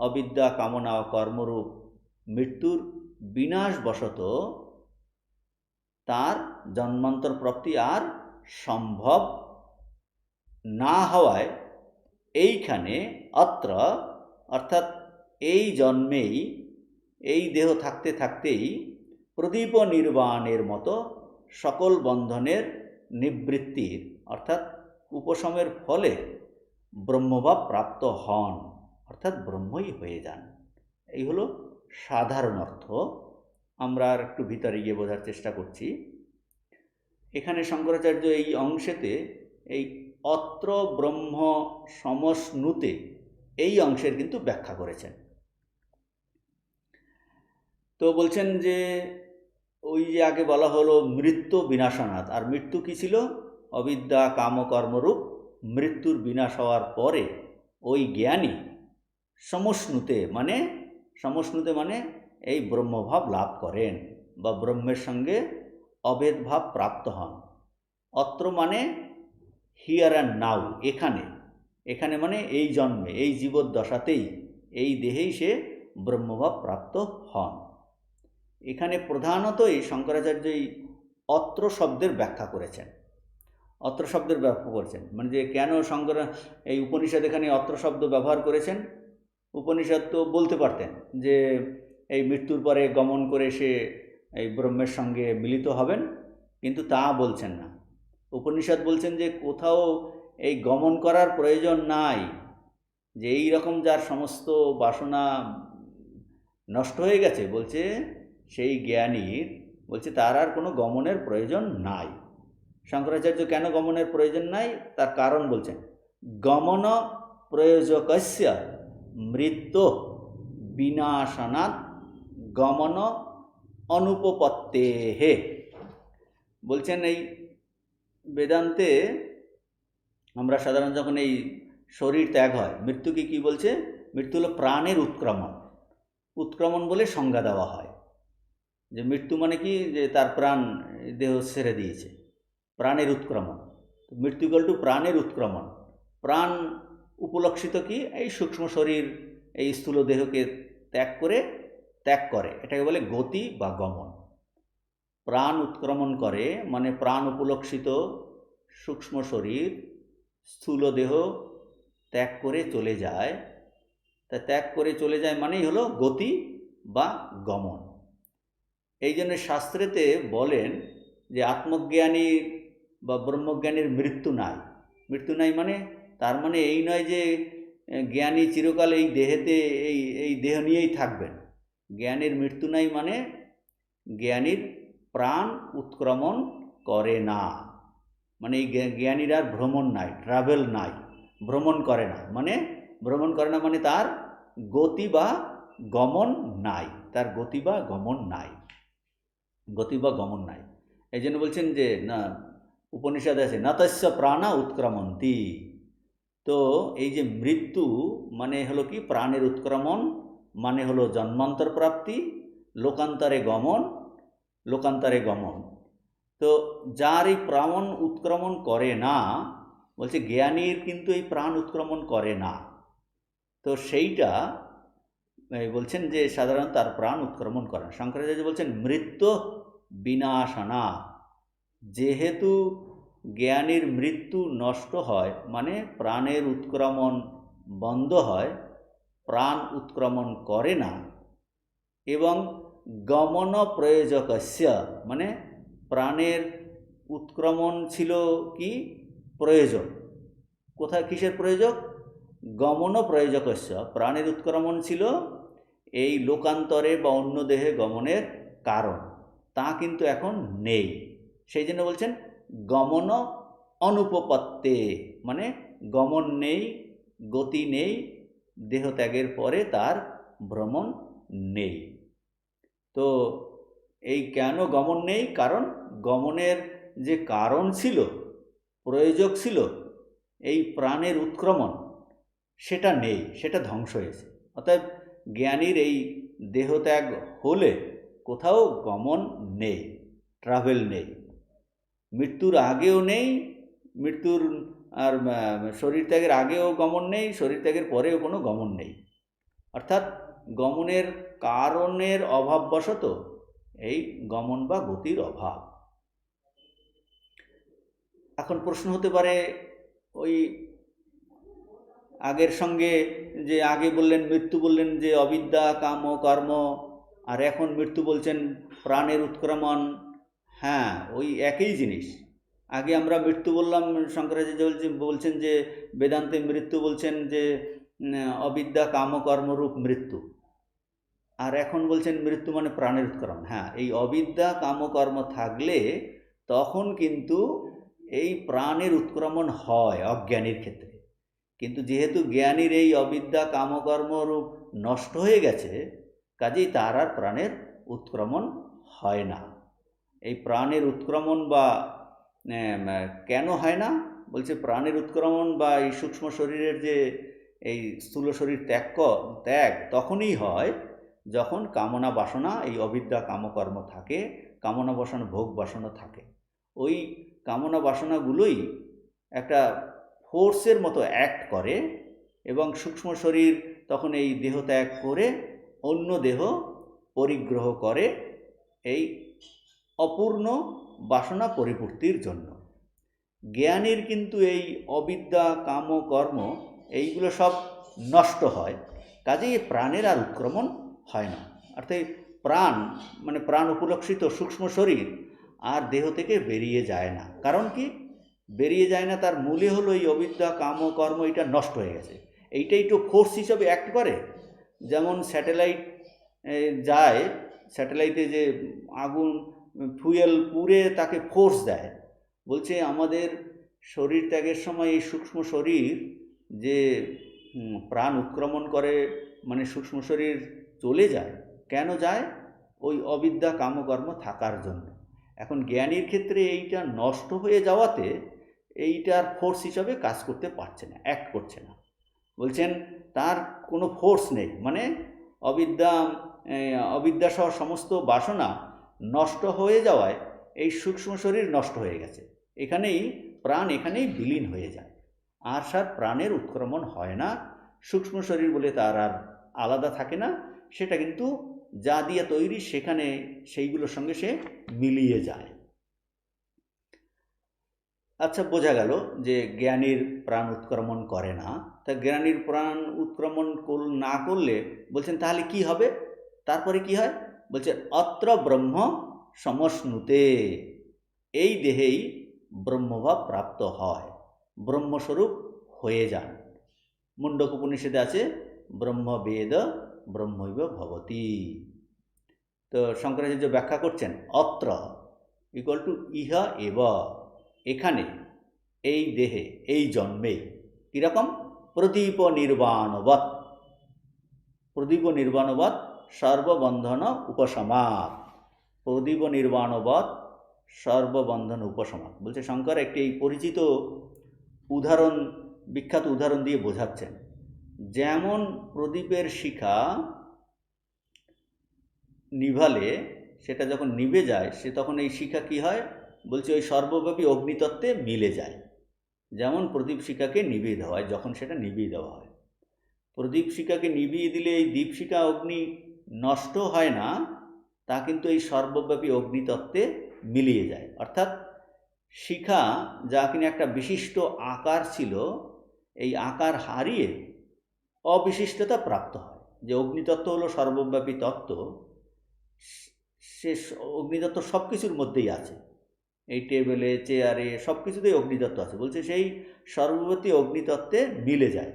অবিদ্যা কামনা ও কর্মরূপ মৃত্যুর বিনাশ বশত তার জন্মান্তর প্রাপ্তি আর সম্ভব না হওয়ায় এইখানে অত্র, অর্থাৎ এই জন্মেই, এই দেহ থাকতে থাকতেই প্রদীপ নির্বাণের মতো সকল বন্ধনের নিবৃত্তির অর্থাৎ উপশমের ফলে ব্রহ্মভাব প্রাপ্ত হন, অর্থাৎ ব্রহ্মই হয়ে যান। এই হলো সাধারণ অর্থ। আমরা আর একটু ভিতরে গিয়ে বোঝার চেষ্টা করছি। এখানে শঙ্করাচার্য এই অংশেতে এই অত্র ব্রহ্ম সমশ্নুতে এই অংশের কিন্তু ব্যাখ্যা করেছেন। তো বলছেন যে ওই যে আগে বলা হলো মৃত্যু বিনাশনাৎ, আর মৃত্যু কি ছিল? অবিদ্যা কামকর্মরূপ মৃত্যুর বিনাশ হওয়ার পরে ওই জ্ঞানী সমশ্নুতে মানে এই ব্রহ্মভাব লাভ করেন বা ব্রহ্মের সঙ্গে অভেদভাব প্রাপ্ত হন। অত্র মানে হিয়ার অ্যান্ড নাও, এখানে মানে এই জন্মে, এই জীবদ্দশাতেই, এই দেহেই সে ব্রহ্মভাব প্রাপ্ত হন। এখানে প্রধানত এই শঙ্করাচার্য এই অত্র শব্দের ব্যাখ্যা করেছেন। অত্র শব্দের ব্যাখ্যা করেছেন মানে যে কেন এই উপনিষদ এখানে অত্র শব্দ ব্যবহার করেছেন। উপনিষদ তো বলতে পারতেন যে এই মৃত্যুর পরে গমন করে সে এই ব্রহ্মের সঙ্গে মিলিত হবেন, কিন্তু তা বলছেন না। উপনিষদ বলছেন যে কোথাও এই গমন করার প্রয়োজন নাই, যে এই রকম যার সমস্ত বাসনা নষ্ট হয়ে গেছে, বলছে সেই জ্ঞানীর, বলছে তার আর কোনো গমনের প্রয়োজন নাই। শঙ্করাচার্য কেন গমনের প্রয়োজন নাই তার কারণ বলছেন, গমন প্রয়োজকস্য মৃত্যু বিনাশনাৎ গমন অনুপপত্তেঃ। বলছেন এই বেদান্তে আমরা সাধারণ যখন এই শরীর ত্যাগ হয়, মৃত্যুকে কি বলছে? মৃত্যু হলো প্রাণের উৎক্রমণ। উৎক্রমণ বলে সংজ্ঞা দেওয়া হয়, যে মৃত্যু মানে কি? যে তার প্রাণ দেহ ছেড়ে দিয়েছে, প্রাণের উৎক্রমণ। মৃত্যু ইকুয়াল টু প্রাণের উৎক্রমণ। প্রাণ উপলক্ষিত কি? এই সূক্ষ্ম শরীর, এই স্থূল দেহকে ত্যাগ করে, এটাকে বলে গতি বা গমন। প্রাণ উৎক্রমণ করে মানে প্রাণ উপলক্ষিত সূক্ষ্ম শরীর স্থূল দেহ ত্যাগ করে চলে যায়, তা ত্যাগ করে চলে যায় মানেই হলো গতি বা গমন। এই জন্য শাস্ত্রেতে বলেন যে আত্মজ্ঞানী বা ব্রহ্মজ্ঞানীর মৃত্যু নাই। মৃত্যু নাই মানে তার মানে এই নয় যে জ্ঞানী চিরকাল এই দেহেতে এই দেহ নিয়েই থাকবেন। জ্ঞানীর মৃত্যু নাই মানে জ্ঞানীর প্রাণ উৎক্রমণ করে না, মানে এই জ্ঞানীর আর ভ্রমণ নাই, ট্রাভেল নাই, ভ্রমণ করে না। মানে তার গতি বা গমন নাই, তার গতি বা গমন নাই, এই জন্য বলছেন যে না, উপনিষদে আছে না তস্য প্রাণা উৎক্রমন্তি। তো এই যে মৃত্যু মানে হলো কি প্রাণের উৎক্রমণ, মানে হলো জন্মান্তর প্রাপ্তি, লোকান্তরে গমন। তো যার এই প্রাণ উৎক্রমণ করে না, বলছে জ্ঞানীর কিন্তু এই প্রাণ উৎক্রমণ করে না। তো সেইটা বলছেন যে সাধারণত তার প্রাণ উৎক্রমণ করে না। শঙ্করাচার্য বলছেন মৃত্যু বিনাশনা, যেহেতু জ্ঞানীর মৃত্যু নষ্ট হয় মানে প্রাণের উৎক্রমণ বন্ধ হয়, প্রাণ উৎক্রমণ করে না, এবং গমন প্রয়োজকস্য মানে প্রাণের উৎক্রমণ ছিল কি প্রয়োজন, কোথায় কিসের প্রয়োজক? গমন প্রয়োজকস্য, প্রাণের উৎক্রমণ ছিল এই লোকান্তরে বা অন্য দেহে গমনের কারণ, তা কিন্তু এখন নেই। সেই জন্য বলছেন গমন অনুপপত্তে, মানে গমন নেই, গতি নেই, দেহত্যাগের পরে তার ভ্রমণ নেই। তো এই কেন গমন নেই? কারণ গমনের যে কারণ ছিল, প্রয়োজক ছিল এই প্রাণের উৎক্রমণ, সেটা নেই, সেটা ধ্বংস হয়েছে। অর্থাৎ জ্ঞানীর এই দেহত্যাগ হলে কোথাও গমন নেই, ট্রাভেল নেই, মৃত্যুর আগেও নেই, মৃত্যুর আর শরীর ত্যাগের আগেও গমন নেই, শরীর ত্যাগের পরেও কোনো গমন নেই। অর্থাৎ গমনের কারণের অভাববশত এই গমন বা গতির অভাব। এখন প্রশ্ন হতে পারে ওই আগের সঙ্গে, যে আগে বললেন মৃত্যু বললেন যে অবিদ্যা কাম কর্ম, আর এখন মৃত্যু বলছেন প্রাণের উৎক্রমণ। হ্যাঁ, ওই একই জিনিস। আগে আমরা মৃত্যু বললাম, শঙ্করাচার্য বলছেন যে বেদান্তে মৃত্যু বলছেন যে অবিদ্যা কাম কর্মরূপ মৃত্যু, আর এখন বলছেন মৃত্যু মানে প্রাণের উৎক্রমণ। হ্যাঁ, এই অবিদ্যা কামকর্ম থাকলে তখন কিন্তু এই প্রাণের উৎক্রমণ হয় অজ্ঞানীর ক্ষেত্রে, কিন্তু যেহেতু জ্ঞানীর এই অবিদ্যা কামকর্মরূপ নষ্ট হয়ে গেছে, কাজেই তার আর প্রাণের উৎক্রমণ হয় না। এই প্রাণের উৎক্রমণ বা কেন হয় না? বলছে প্রাণের উৎক্রমণ বা এই সূক্ষ্ম শরীরের যে এই স্থূল শরীর ত্যাগ তখনই হয় যখন কামনা বাসনা, এই অবিদ্যা কামকর্ম থাকে, কামনা বাসনা ভোগ বাসনা থাকে। ওই কামনা বাসনাগুলোই একটা ফোর্সের মতো অ্যাক্ট করে, এবং সূক্ষ্ম শরীর তখন এই দেহ ত্যাগ করে অন্য দেহ পরিগ্রহ করে এই অপূর্ণ বাসনা পরিপূর্তির জন্য। জ্ঞানীর কিন্তু এই অবিদ্যা কাম কর্ম এইগুলো সব নষ্ট হয়, কাজেই প্রাণের আর উৎক্রমণ হয় না। অর্থাৎ প্রাণ মানে প্রাণ উপলক্ষিত সূক্ষ্ম শরীর আর দেহ থেকে বেরিয়ে যায় না। কারণ কি বেরিয়ে যায় না? তার মূলে হলো এই অবিদ্যা কাম কর্ম, এটা নষ্ট হয়ে গেছে। এইটাই তো ফোর্স হিসাবে অ্যাক্ট করে। যেমন স্যাটেলাইট যায়, স্যাটেলাইটে যে আগুন ফুয়েল পুড়ে তাকে ফোর্স দেয়। বলছে আমাদের শরীর ত্যাগের সময় এই সূক্ষ্ম শরীর যে প্রাণ উৎক্রমণ করে, মানে সূক্ষ্ম শরীর চলে যায়, কেন যায়? ওই অবিদ্যা কামকর্ম থাকার জন্য। এখন জ্ঞানীর ক্ষেত্রে এইটা নষ্ট হয়ে যাওয়াতে এইটার ফোর্স হিসাবে কাজ করতে পারছে না, অ্যাক্ট করছে না। বলছেন তার কোনো ফোর্স নেই, মানে অবিদ্যা সহ সমস্ত বাসনা নষ্ট হয়ে যাওয়ায় এই সূক্ষ্ম শরীর নষ্ট হয়ে গেছে, এখানেই প্রাণ এখানেই বিলীন হয়ে যায়, আর সার প্রাণের উৎক্রমণ হয় না। সূক্ষ্ম শরীর বলে তার আর আলাদা থাকে না, সেটা কিন্তু যা দিয়ে তৈরি সেখানে সেইগুলোর সঙ্গে সে মিলিয়ে যায়। আচ্ছা, বোঝা গেল যে জ্ঞানীর প্রাণ উৎক্রমণ করে না। তা জ্ঞানীর প্রাণ উৎক্রমণ না করলে বলছেন তাহলে কি হবে, তারপরে কি হয় বলছে অত্র ব্রহ্ম সমশ্নুতে, এই দেহেই ব্রহ্মভাব প্রাপ্ত হয়, ব্রহ্মস্বরূপ হয়ে যান। মুন্ডক উপনিষদে আছে ব্রহ্মবেদ ব্রহ্মৈব ভবতি। তো শঙ্করাচার্য ব্যাখ্যা করছেন অত্র ইকুয়াল টু ইহা এব, এখানে, এই দেহে, এই জন্মে, কীরকম প্রদীপ নির্বাণবৎ, প্রদীপ নির্বাণবৎ সর্ববন্ধন উপশমাত, প্রদীপ নির্বাণবৎ সর্ববন্ধন উপশমাত। বলছে শঙ্কর একটি এই পরিচিত উদাহরণ, বিখ্যাত উদাহরণ দিয়ে বোঝাচ্ছেন, যেমন প্রদীপের শিখা নিভালে, সেটা যখন নিভে যায় সে তখন এই শিখা কি হয় বলছে ওই সর্বব্যাপী অগ্নিতত্ত্বে মিলে যায়। যেমন প্রদীপ শিখাকে নিভিয়ে দেওয়া হয়, যখন সেটা নিভিয়ে দেওয়া হয়, প্রদীপ শিখাকে নিভিয়ে দিলে এই দীপশিখা অগ্নি নষ্ট হয় না, তা কিন্তু এই সর্বব্যাপী অগ্নিতত্ত্বে মিলিয়ে যায়। অর্থাৎ শিখা যা কিনা একটা বিশিষ্ট আকার ছিল, এই আকার হারিয়ে অবিশিষ্টতা প্রাপ্ত হয়। যে অগ্নিতত্ত্ব হলো সর্বব্যাপী তত্ত্ব, সে অগ্নিতত্ত্ব সব কিছুর মধ্যেই আছে, এই টেবিলে চেয়ারে সব কিছুতেই অগ্নিতত্ত্ব আছে। বলছে সেই সর্বব্যাপী অগ্নিতত্ত্বে মিলে যায়।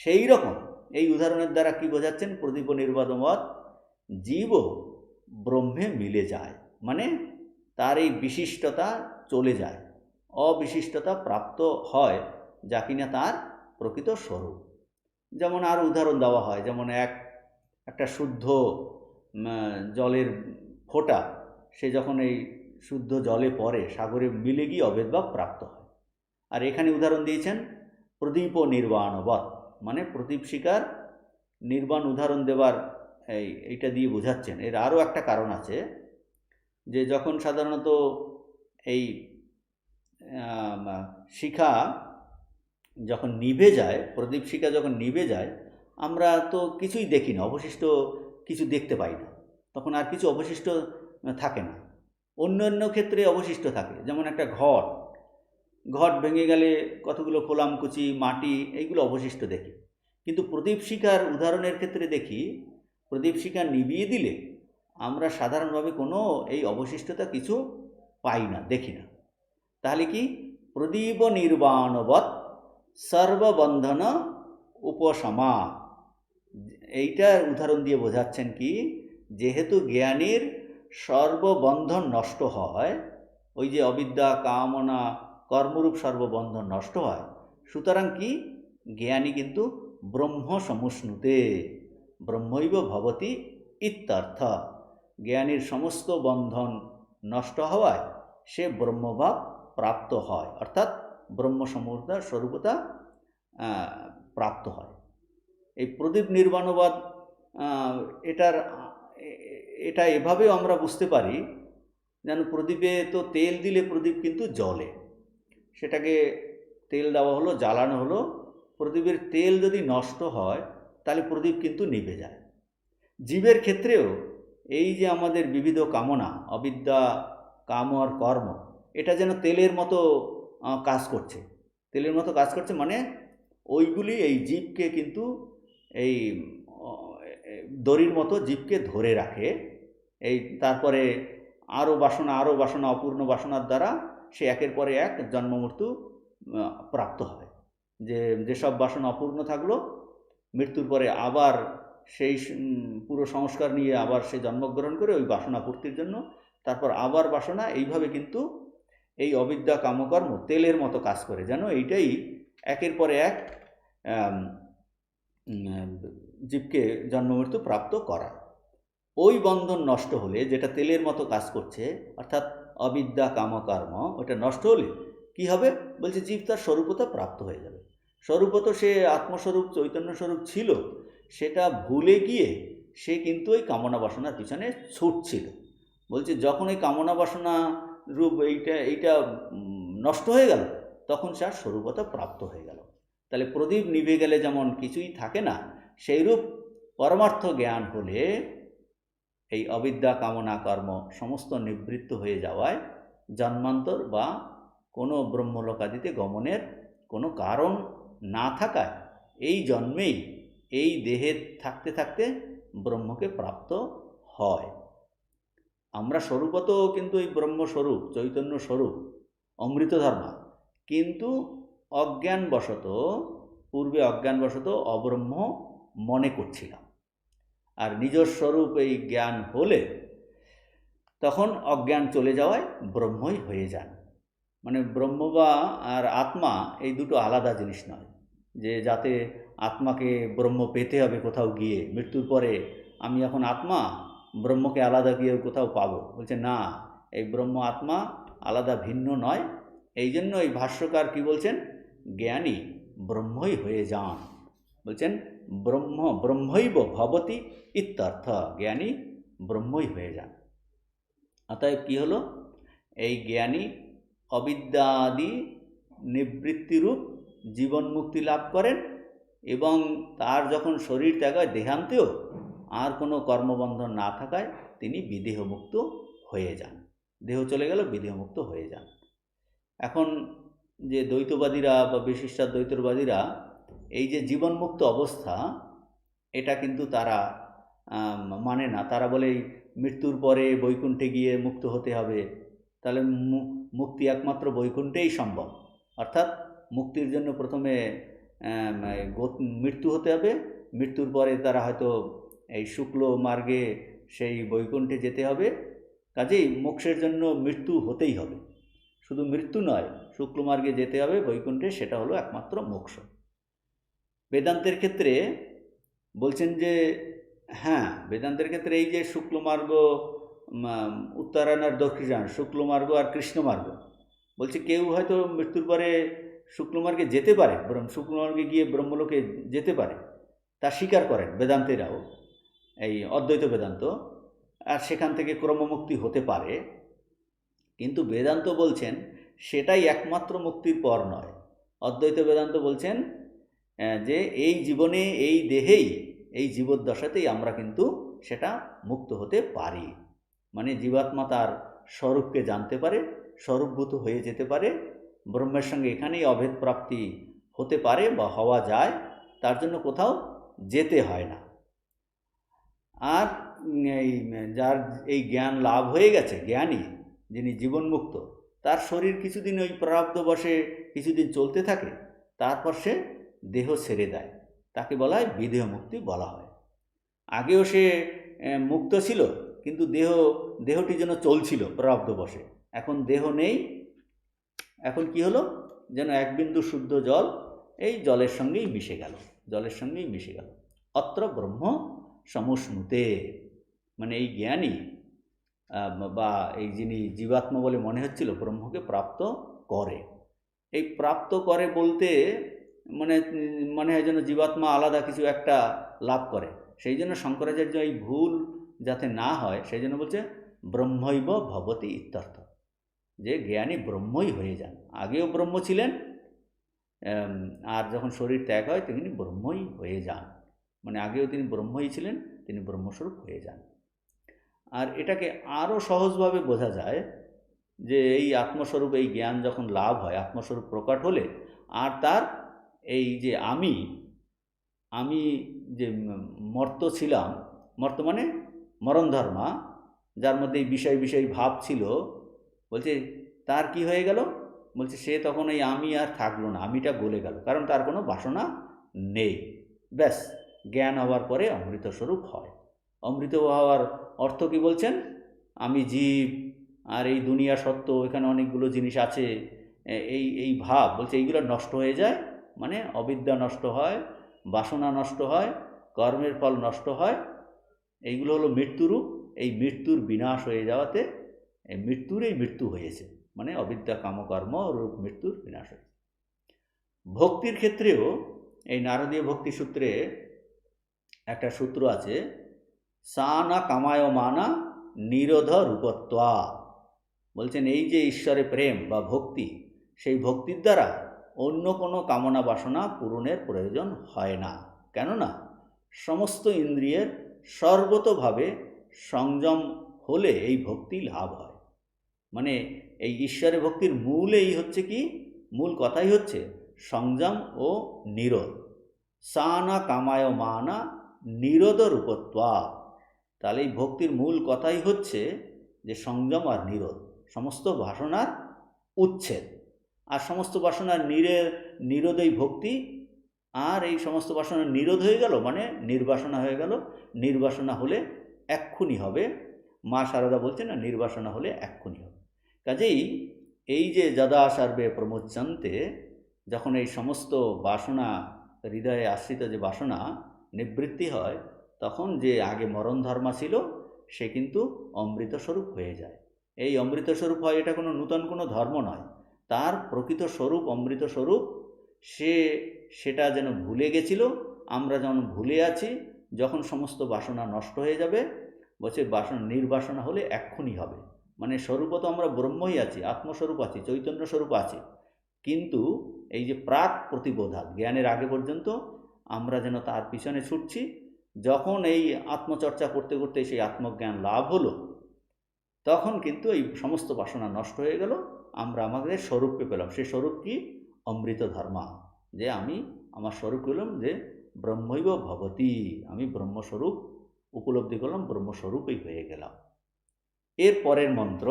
সেই রকম এই উদাহরণের দ্বারা কি বোঝাচ্ছেন, প্রদীপ নির্বাণবৎ জীবও ব্রহ্মে মিলে যায়, মানে তার এই বিশিষ্টতা চলে যায়, অবিশিষ্টতা প্রাপ্ত হয়, যা কিনা তার প্রকৃত স্বরূপ। যেমন আর উদাহরণ দেওয়া হয়, যেমন একটা শুদ্ধ জলের ফোঁটা, সে যখন এই শুদ্ধ জলে পড়ে সাগরে মিলে গিয়ে অভেদভাব প্রাপ্ত হয়। আর এখানে উদাহরণ দিয়েছেন প্রদীপ নির্বাণবৎ, মানে প্রদীপ শিখার নির্বাণ উদাহরণ দেবার এইটা দিয়ে বোঝাচ্ছেন। এর আরও একটা কারণ আছে, যে যখন সাধারণত এই শিখা যখন নিভে যায়, প্রদীপ শিখা যখন নিভে যায়, আমরা তো কিছুই দেখি না, অবশিষ্ট কিছু দেখতে পাই না, তখন আর কিছু অবশিষ্ট থাকে না। অন্য অন্য ক্ষেত্রে অবশিষ্ট থাকে, যেমন একটা ঘট ভেঙে গেলে কতগুলো খোলামকুচি মাটি এইগুলো অবশিষ্ট দেখি, কিন্তু প্রদীপ শিখার উদাহরণের ক্ষেত্রে দেখি প্রদীপ শিখা নিভিয়ে দিলে আমরা সাধারণভাবে কোনো এই অবশিষ্টতা কিছু পাই না, দেখি না। তাহলে কি প্রদীপ নির্বাণবৎ সর্ববন্ধন উপশমা, এইটার উদাহরণ দিয়ে বোঝাচ্ছেন কি, যেহেতু জ্ঞানীর সর্ববন্ধন নষ্ট হয়, ওই যে অবিদ্যা কামনা কর্মরূপ সর্ববন্ধন নষ্ট হয়, সুতরাং কি জ্ঞানী কিন্তু ব্রহ্ম সমশ্নুতে ব্রহ্মৈব ভবতি ইত্যর্থ। জ্ঞানীর সমস্ত বন্ধন নষ্ট হওয়ায় সে ব্রহ্মভাব প্রাপ্ত হয়, অর্থাৎ ব্রহ্মসমতা স্বরূপতা প্রাপ্ত হয়। এই প্রদীপ নির্বাণবাদ এটা এভাবেও আমরা বুঝতে পারি, যেন প্রদীপে তো তেল দিলে প্রদীপ কিন্তু জ্বলে, সেটাকে তেল দেওয়া হলো, জ্বালানো হলো, প্রদীপের তেল যদি নষ্ট হয় তাহলে প্রদীপ কিন্তু নিভে যায়। জীবের ক্ষেত্রেও এই যে আমাদের বিবিধ কামনা, অবিদ্যা কাম আর কর্ম, এটা যেন তেলের মতো কাজ করছে, তেলের মতো কাজ করছে, মানে ওইগুলি এই জীবকে কিন্তু এই দড়ির মতো জীবকে ধরে রাখে। এই তারপরে আরও বাসনা অপূর্ণ বাসনার দ্বারা সে একের পরে এক জন্মমৃত্যু প্রাপ্ত হয়। যেসব বাসনা অপূর্ণ থাকলো, মৃত্যুর পরে আবার সেই পুরো সংস্কার নিয়ে আবার সে জন্মগ্রহণ করে ওই বাসনা পূর্তির জন্য, তারপর আবার বাসনা, এইভাবে কিন্তু এই অবিদ্যা কামকর্ম তেলের মতো কাজ করে, যেন এইটাই একের পরে এক জীবকে জন্মমৃত্যু প্রাপ্ত করা। ওই বন্ধন নষ্ট হলে, যেটা তেলের মতো কাজ করছে, অর্থাৎ অবিদ্যা কামকর্ম, ওটা নষ্ট হলে কি হবে বলছে, জীব তার স্বরূপতা প্রাপ্ত হয়ে যাবে। স্বরূপত সে আত্মস্বরূপ চৈতন্য স্বরূপ ছিল, সেটা ভুলে গিয়ে সে কিন্তু ওই কামনা বাসনার পিছনে ছুটছিল। বলছে যখন এই কামনা বাসনা রূপ এইটা নষ্ট হয়ে গেল, তখন সে আর স্বরূপতা প্রাপ্ত হয়ে গেল। তাহলে প্রদীপ নিভে গেলে যেমন কিছুই থাকে না, সেইরূপ পরমার্থ জ্ঞান হলে এই অবিদ্যা কামনা কর্ম সমস্ত নিবৃত্ত হয়ে যাওয়ায় জন্মান্তর বা কোনো ব্রহ্মলোকাদিতে গমনের কোনো কারণ না থাকায় এই জন্মেই এই দেহে থাকতে থাকতে ব্রহ্মকে প্রাপ্ত হয়। আমরা স্বরূপত কিন্তু এই ব্রহ্মস্বরূপ, চৈতন্য স্বরূপ, অমৃত ধর্মা, কিন্তু অজ্ঞানবশত, পূর্বে অজ্ঞানবশত অব্রহ্ম মনে করছিলাম। আর নিজের স্বরূপ এই জ্ঞান হলে তখন অজ্ঞান চলে যাওয়ায় ব্রহ্মই হয়ে যান। মানে ব্রহ্ম বা আর আত্মা এই দুটো আলাদা জিনিস নয়, যে যাতে আত্মাকে ব্রহ্ম পেতে হবে কোথাও গিয়ে, মৃত্যুর পরে আমি এখন আত্মা, ব্রহ্মকে আলাদা গিয়ে কোথাও পাবো। বলছে না, এই ব্রহ্ম আত্মা আলাদা ভিন্ন নয়। এই জন্য এই ভাষ্যকার কি বলছেন, জ্ঞানী ব্রহ্মই হয়ে যান। বলছেন ব্রহ্মৈব ভবতি ইত্যর্থ, জ্ঞানী ব্রহ্মই হয়ে যান। অতএব কী হলো, এই জ্ঞানী অবিদ্যাদি নিবৃত্তিরূপ জীবন মুক্তি লাভ করেন এবং তার যখন শরীর ত্যাগ হয় দেহান্তেও আর কোনো কর্মবন্ধন না থাকায় তিনি বিদেহমুক্ত হয়ে যান। দেহ চলে গেল, বিদেহমুক্ত হয়ে যান। এখন যে দ্বৈতবাদীরা বা বিশিষ্টাদ্বৈতবাদীরা এই যে জীবনমুক্ত অবস্থা, এটা কিন্তু তারা মানে না। তারা বলে মৃত্যুর পরে বৈকুণ্ঠে গিয়ে মুক্ত হতে হবে, তাহলে মুক্তি একমাত্র বৈকুণ্ঠেই সম্ভব। অর্থাৎ মুক্তির জন্য প্রথমে মৃত্যু হতে হবে, মৃত্যুর পরে তারা হয়তো এই শুক্ল মার্গে সেই বৈকুণ্ঠে যেতে হবে। কাজেই মোক্ষের জন্য মৃত্যু হতেই হবে, শুধু মৃত্যু নয়, শুক্ল মার্গে যেতে হবে বৈকুণ্ঠে, সেটা হলো একমাত্র মোক্ষ। বেদান্তের ক্ষেত্রে বলছেন যে হ্যাঁ, বেদান্তের ক্ষেত্রে এই যে শুক্লমার্গ, উত্তরায়ণ আর দক্ষিণায়ণ, শুক্লমার্গ আর কৃষ্ণমার্গ, বলছে কেউ হয়তো মৃত্যুর পরে শুক্লমার্গে যেতে পারে, শুক্লমার্গে গিয়ে ব্রহ্মলোকে যেতে পারে, তা স্বীকার করেন বেদান্তেরাও, এই অদ্বৈত বেদান্ত, আর সেখান থেকে ক্রমমুক্তি হতে পারে। কিন্তু বেদান্ত বলছেন সেটাই একমাত্র মুক্তির পর নয়। অদ্বৈত বেদান্ত বলছেন যে এই জীবনে, এই দেহেই, এই জীবদ্দশাতেই আমরা কিন্তু সেটা মুক্ত হতে পারি। মানে জীবাত্মা তার স্বরূপকে জানতে পারে, স্বরূপভূত হয়ে যেতে পারে, ব্রহ্মের সঙ্গে এখানেই অভেদ প্রাপ্তি হতে পারে বা হওয়া যায়, তার জন্য কোথাও যেতে হয় না। আর এই যার এই জ্ঞান লাভ হয়ে গেছে, জ্ঞানী যিনি জীবনমুক্ত, তার শরীর কিছুদিন ওই প্রারব্ধ বশে কিছুদিন চলতে থাকে, তারপর সে দেহ ছেড়ে দেয়, তাকে বলা হয় বিদেহ মুক্তি বলা হয়। আগেও সে মুক্ত ছিল, কিন্তু দেহটি যেন চলছিল প্রারব্ধ বশে, এখন দেহ নেই, এখন কি হলো, যেন এক বিন্দু শুদ্ধ জল এই জলের সঙ্গেই মিশে গেল, জলের সঙ্গেই মিশে গেল। অত্র ব্রহ্ম সমশ্নুতে, মানে এই জ্ঞানী বা এই যিনি জীবাত্মা বলে মনে হচ্ছিল, ব্রহ্মকে প্রাপ্ত করে। এই প্রাপ্ত করে বলতে মনে হয় যেন জীবাত্মা আলাদা কিছু একটা লাভ করে। সেই জন্য শঙ্করাচার্য এই ভুল যাতে না হয় সেই জন্য বলছে ব্রহ্মৈব ভবতি ইত্যর্থ, যে জ্ঞানী ব্রহ্মই হয়ে যান। আগেও ব্রহ্ম ছিলেন, আর যখন শরীর ত্যাগ হয় তিনি ব্রহ্মই হয়ে যান। মানে আগেও তিনি ব্রহ্মই ছিলেন, তিনি ব্রহ্মস্বরূপ হয়ে যান। আর এটাকে আরও সহজভাবে বোঝা যায় যে এই আত্মস্বরূপ, এই জ্ঞান যখন লাভ হয়, আত্মস্বরূপ প্রকট হলে, আর তার এই যে আমি যে মর্ত ছিলাম, মর্ত মানে মরণধর্মা, যার মধ্যে এই বিষয় ভাব ছিল, বলছে তার কি হয়ে গেল, বলছে সে তখন এই আমি আর থাকলো না, আমিটা গলে গেল, কারণ তার কোনো বাসনা নেই। ব্যাস, জ্ঞান হওয়ার পরে অমৃতস্বরূপ হয়। অমৃত হওয়ার অর্থ কি বলছেন, আমি জীব আর এই দুনিয়া সত্য, এখানে অনেকগুলো জিনিস আছে, এই ভাব, বলছে এইগুলো নষ্ট হয়ে যায়। মানে অবিদ্যা নষ্ট হয়, বাসনা নষ্ট হয়, কর্মের ফল নষ্ট হয়, এইগুলো হলো মৃত্যুরূপ। এই মৃত্যুর বিনাশ হয়ে যাওয়াতে এই মৃত্যু হয়েছে, মানে অবিদ্যা কামকর্ম রূপ মৃত্যুর বিনাশ হয়েছে। ভক্তির ক্ষেত্রেও এই নারদীয় ভক্তি সূত্রে একটা সূত্র আছে, সা না কামায় মানা নিরোধ রূপত্বা। বলছেন এই যে ঈশ্বরে প্রেম বা ভক্তি, সেই ভক্তির দ্বারা অন্য কোনো কামনা বাসনা পূরণের প্রয়োজন হয় না। কেননা সমস্ত ইন্দ্রিয়ের সর্বতোভাবে সংযম হলে এই ভক্তি লাভ হয়। মানে এই ঈশ্বরে ভক্তির মূল এই হচ্ছে কি, মূল কথাই হচ্ছে সংযম ও নিরোধ। সানা কামায় মানা নিরোধ রূপত্বা। তাহলে এই ভক্তির মূল কথাই হচ্ছে যে সংযম আর নিরোধ, সমস্ত বাসনার উচ্ছেদ। আর সমস্ত বাসনার নিরোধই ভক্তি। আর এই সমস্ত বাসনা নিরোধ হয়ে গেল মানে নির্বাসনা হয়ে গেল। নির্বাসনা হলে এক্ষুনি হবে। মা শারদা বলছে না, নির্বাসনা হলে এক্ষুনি হবে। কাজেই এই যে যদা সর্বে প্রমোচ্যন্তে, যখন এই সমস্ত বাসনা, হৃদয়ে আশ্রিত যে বাসনা নিবৃত্তি হয়, তখন যে আগে মরণ ধর্মা ছিল সে কিন্তু অমৃতস্বরূপ হয়ে যায়। এই অমৃতস্বরূপ হয়, এটা কোনো নূতন কোনো ধর্ম নয়। তার প্রকৃত স্বরূপ অমৃতস্বরূপ। সেটা যেন ভুলে গেছিল, আমরা যেমন ভুলে আছি। যখন সমস্ত বাসনা নষ্ট হয়ে যাবে, বলছে বাসনা নির্বাসনা হলে এক্ষুনি হবে। মানে স্বরূপত আমরা ব্রহ্মই আছি, আত্মস্বরূপ আছি, চৈতন্য স্বরূপ আছি। কিন্তু এই যে প্রাক প্রতিবোধা, জ্ঞানের আগে পর্যন্ত আমরা যেন তার পিছনে ছুটছি। যখন এই আত্মচর্চা করতে করতে সেই আত্মজ্ঞান লাভ হলো, তখন কিন্তু এই সমস্ত বাসনা নষ্ট হয়ে গেল, আমরা আমাদের স্বরূপকে পেলাম। সে স্বরূপ কি? অমৃত ধর্মা। যে আমি আমার স্বরূপ পেলাম, যে ব্রহ্মৈব ভবতি, আমি ব্রহ্মস্বরূপ উপলব্ধি করলাম, ব্রহ্মস্বরূপই হয়ে গেলাম। এর পরের মন্ত্র,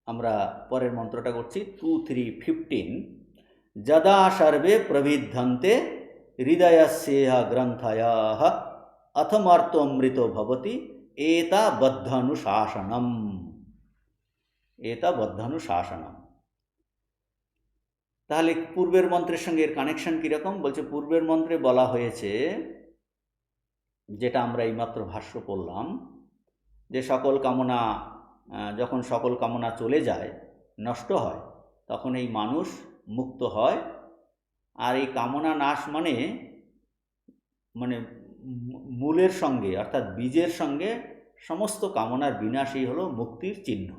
আমরা পরের মন্ত্রটা করছি 2, 3, 15। যদা সর্বে প্রবিদ্ধন্তে হৃদয়স্যেহ গ্রন্থয়ঃ অথমার্তমৃতো ভবতি এতা বদ্ধানুশাসনম। এতা বদ্ধানুশাসনম। তাহলে পূর্বের মন্ত্রের সঙ্গে এর কানেকশন কীরকম? বলছে পূর্বের মন্ত্রে বলা হয়েছে, যেটা আমরা এইমাত্র ভাষ্য পড়লাম, যে সকল কামনা, যখন সকল কামনা চলে যায়, নষ্ট হয়, তখন এই মানুষ মুক্ত হয়। আর এই কামনা নাশ মানে মূলের সঙ্গে অর্থাৎ বীজের সঙ্গে সমস্ত কামনার বিনাশই হলো মুক্তির চিহ্ন।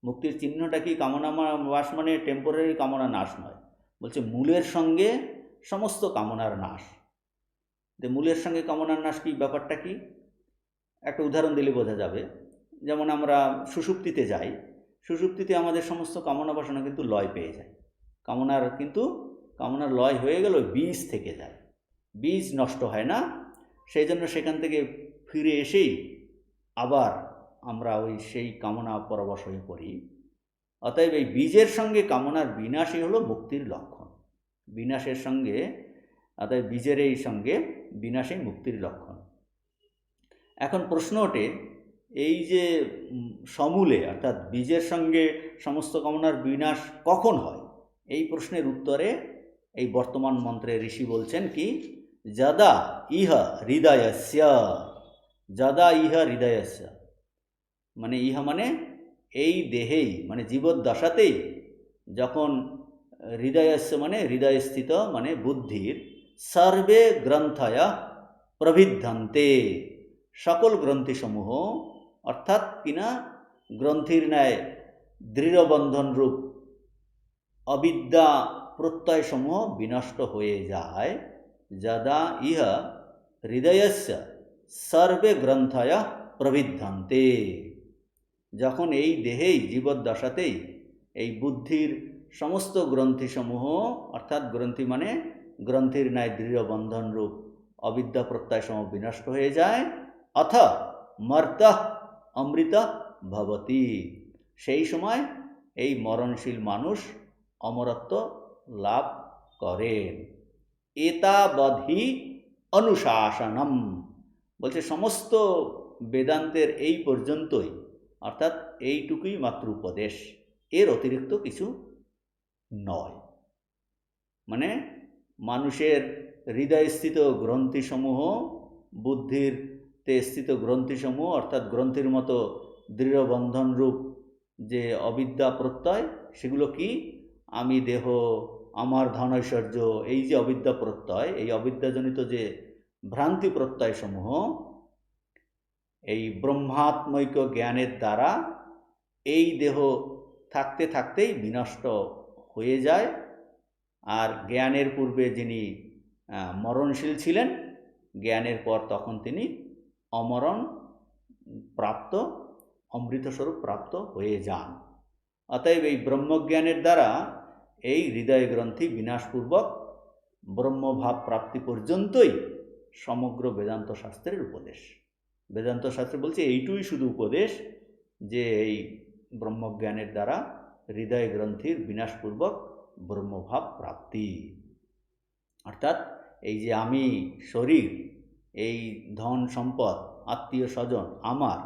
মুক্তির চিহ্নটা কি? কামনা নাশ মানে টেম্পোরারি কামনা নাশ নয়, বলছে মূলের সঙ্গে সমস্ত কামনার নাশ। যে মূলের সঙ্গে কামনার নাশ কি, ব্যাপারটা কি? একটা উদাহরণ দিলে বোঝা যাবে। যেমন আমরা সুষুপ্তিতে যাই, সুষুপ্তিতে আমাদের সমস্ত কামনা বাসনা কিন্তু লয় পেয়ে যায়। কামনার লয় হয়ে গেল, বীজ থেকে যায়, বীজ নষ্ট হয় না। সেই জন্য সেখান থেকে ফিরে এসেই আবার আমরা সেই কামনা পরবশ হয়ে পড়ি। অতএব এই বীজের সঙ্গে কামনার বিনাশই হলো মুক্তির লক্ষণ। বিনাশের সঙ্গে, অতএব বীজের এই সঙ্গে বিনাশই মুক্তির লক্ষণ। এখন প্রশ্ন ওঠে, এই যে সমূলে অর্থাৎ বীজের সঙ্গে সমস্ত কামনার বিনাশ কখন হয়? এই প্রশ্নের উত্তরে এই বর্তমান মন্ত্রে ঋষি বলছেন কি, যদা ইহ হৃদয়স্য। যদা ইহ হৃদয়স্য মানে ইহা মানে এই দেহেই, মানে জীবদ্দশাতেই, যখন হৃদয়স্য মানে হৃদয়স্থিত মানে বুদ্ধির, সর্বে গ্রন্থয় প্রবিদ্ধন্তে, সকল গ্রন্থিসমূহ অর্থাৎ কিনা গ্রন্থির ন্যায় দৃঢ়বন্ধন রূপ অবিদ্যা প্রত্যয়সমূহ বিনষ্ট হয়ে যায়। যদা ইহ হৃদয়স্য সর্বে গ্রন্থয় প্রবিদ্ধন্তে, যখন এই দেহেই জীবদ্দশাতেই এই বুদ্ধির সমস্ত গ্রন্থিসমূহ অর্থাৎ গ্রন্থি মানে গ্রন্থির ন্যায় দৃঢ় বন্ধন রূপ অবিদ্যা প্রত্যয়সমূহ বিনষ্ট হয়ে যায়, অথ মর্ত অমৃত ভবতি, সেই সময় এই মরণশীল মানুষ অমরত্ব লাভ করেন। এতাবধি অনুশাসনম, বলছে সমস্ত বেদান্তের এই পর্যন্তই, অর্থাৎ এইটুকুই মাত্র উপদেশ, এর অতিরিক্ত কিছু নয়। মানে মানুষের হৃদয়স্থিত গ্রন্থিসমূহ, বুদ্ধিরতে স্থিত গ্রন্থিসমূহ অর্থাৎ গ্রন্থির মতো দৃঢ় বন্ধনরূপ যে অবিদ্যা প্রত্যয়, সেগুলো কি? আমি দেহ, আমার ধন ঐশ্বর্য, এই যে অবিদ্যা প্রত্যয়, এই অবিদ্যাজনিত যে ভ্রান্তি প্রত্যয়সমূহ এই ব্রহ্মাত্মৈক্য জ্ঞানের দ্বারা এই দেহ থাকতে থাকতেই বিনষ্ট হয়ে যায়। আর জ্ঞানের পূর্বে যিনি মরণশীল ছিলেন, জ্ঞানের পর তখন তিনি অমরণ প্রাপ্ত, অমৃতস্বরূপ প্রাপ্ত হয়ে যান। অতএব এই ব্রহ্মজ্ঞানের দ্বারা এই হৃদয় গ্রন্থি বিনাশপূর্বক ব্রহ্মভাব প্রাপ্তি পর্যন্তই সমগ্র বেদান্ত শাস্ত্রের উপদেশ। বেদান্ত শাস্ত্র বলছে এইটুই শুধু উপদেশ যে এই ব্রহ্মজ্ঞানের দ্বারা হৃদয় গ্রন্থির বিনাশপূর্বক ব্রহ্মভাব প্রাপ্তি। অর্থাৎ এই যে আমি শরীর, এই ধন সম্পদ, আত্মীয় স্বজন আমার,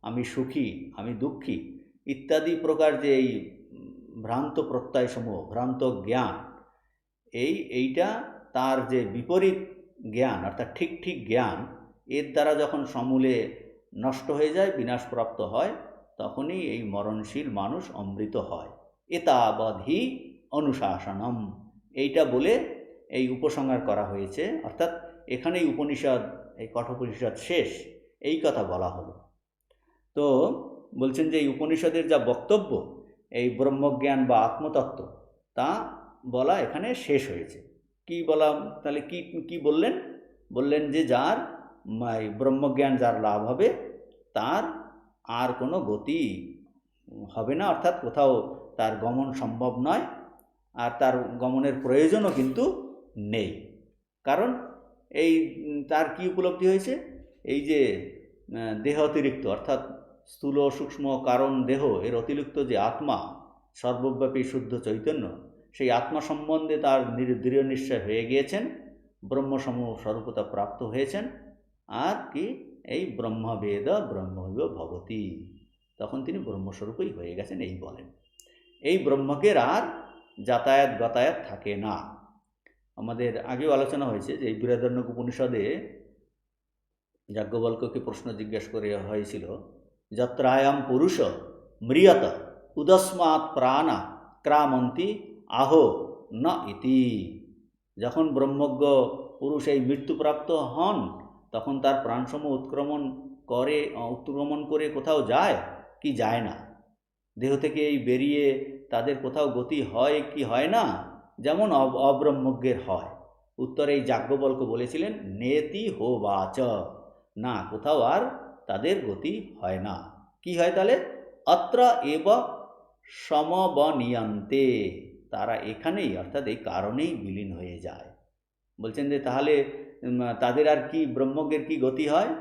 আমি সুখী, আমি দুঃখী ইত্যাদি প্রকার যে এই ভ্রান্ত প্রত্যয়সমূহ, ভ্রান্ত জ্ঞান, এইটা তার যে বিপরীত জ্ঞান অর্থাৎ ঠিক ঠিক জ্ঞান, এর দ্বারা যখন সমূলে নষ্ট হয়ে যায়, বিনাশপ্রাপ্ত হয়, তখনই এই মরণশীল মানুষ অমৃত হয়। এতাবধি অনুশাসনম, এইটা বলে এই উপসংহার করা হয়েছে। অর্থাৎ এখানেই উপনিষদ, এই কঠোপনিষদ শেষ, এই কথা বলা হলো। তো বলছেন যে এই উপনিষদের যা বক্তব্য, এই ব্রহ্মজ্ঞান বা আত্মতত্ত্ব, তা বলা এখানে শেষ হয়েছে। কি বলা তাহলে, কি বললেন? বললেন যে যার ব্রহ্মজ্ঞান যার লাভ হবে, তার আর কোনো গতি হবে না, অর্থাৎ কোথাও তার গমন সম্ভব নয়, আর তার গমনের প্রয়োজনও কিন্তু নেই। কারণ এই তার কি উপলব্ধি হয়েছে? এই যে দেহ অতিরিক্ত অর্থাৎ স্থূল সূক্ষ্ম কারণ দেহ, এর অতিরিক্ত যে আত্মা, সর্বব্যাপী শুদ্ধ চৈতন্য, সেই আত্মা সম্বন্ধে তার দৃঢ় নিশ্চয় হয়ে গিয়েছেন, ব্রহ্মসমূহ স্বরূপতা প্রাপ্ত হয়েছেন। আর কি, এই ব্রহ্মবেদ ব্রহ্মৈব ভবতি, তখন তিনি ব্রহ্মস্বরূপই হয়ে গেছেন, এই বলেন। এই ব্রহ্মকের আর যাতায়াত গতায়াত থাকে না। আমাদের আগেও আলোচনা হয়েছে যে এই বৃহদারণ্যক উপনিষদে যাজ্ঞবল্ক্যকে প্রশ্ন জিজ্ঞাসা করে হয়েছিল, যত্রায়াম পুরুষ ম্রিয়ত উদস্মাৎ প্রাণা ক্রামন্তি আহো ন ইতি। যখন ব্রহ্মজ্ঞ পুরুষ এই মৃত্যুপ্রাপ্ত হন, তখন তার প্রাণসমূহ উৎক্রমণ করে কোথাও যায় কি যায় না? দেহ থেকে এই বেরিয়ে তাদের কোথাও গতি হয় কি হয় না? যেমন অব্রহ্মজ্ঞের হয়। উত্তরে এই যাজ্ঞবল্ক্য বলেছিলেন, নেতি হো বাচ, না, কোথাও আর তাদের গতি হয় না। কি হয় তাহলে? অত্র এব সমবনিয়ন্তে, তারা এখানেই অর্থাৎ এই কারণেই বিলীন হয়ে যায়। বলছেন যে তাহলে তাদের আর কি, ব্রহ্মজ্ঞের কি গতি হয়?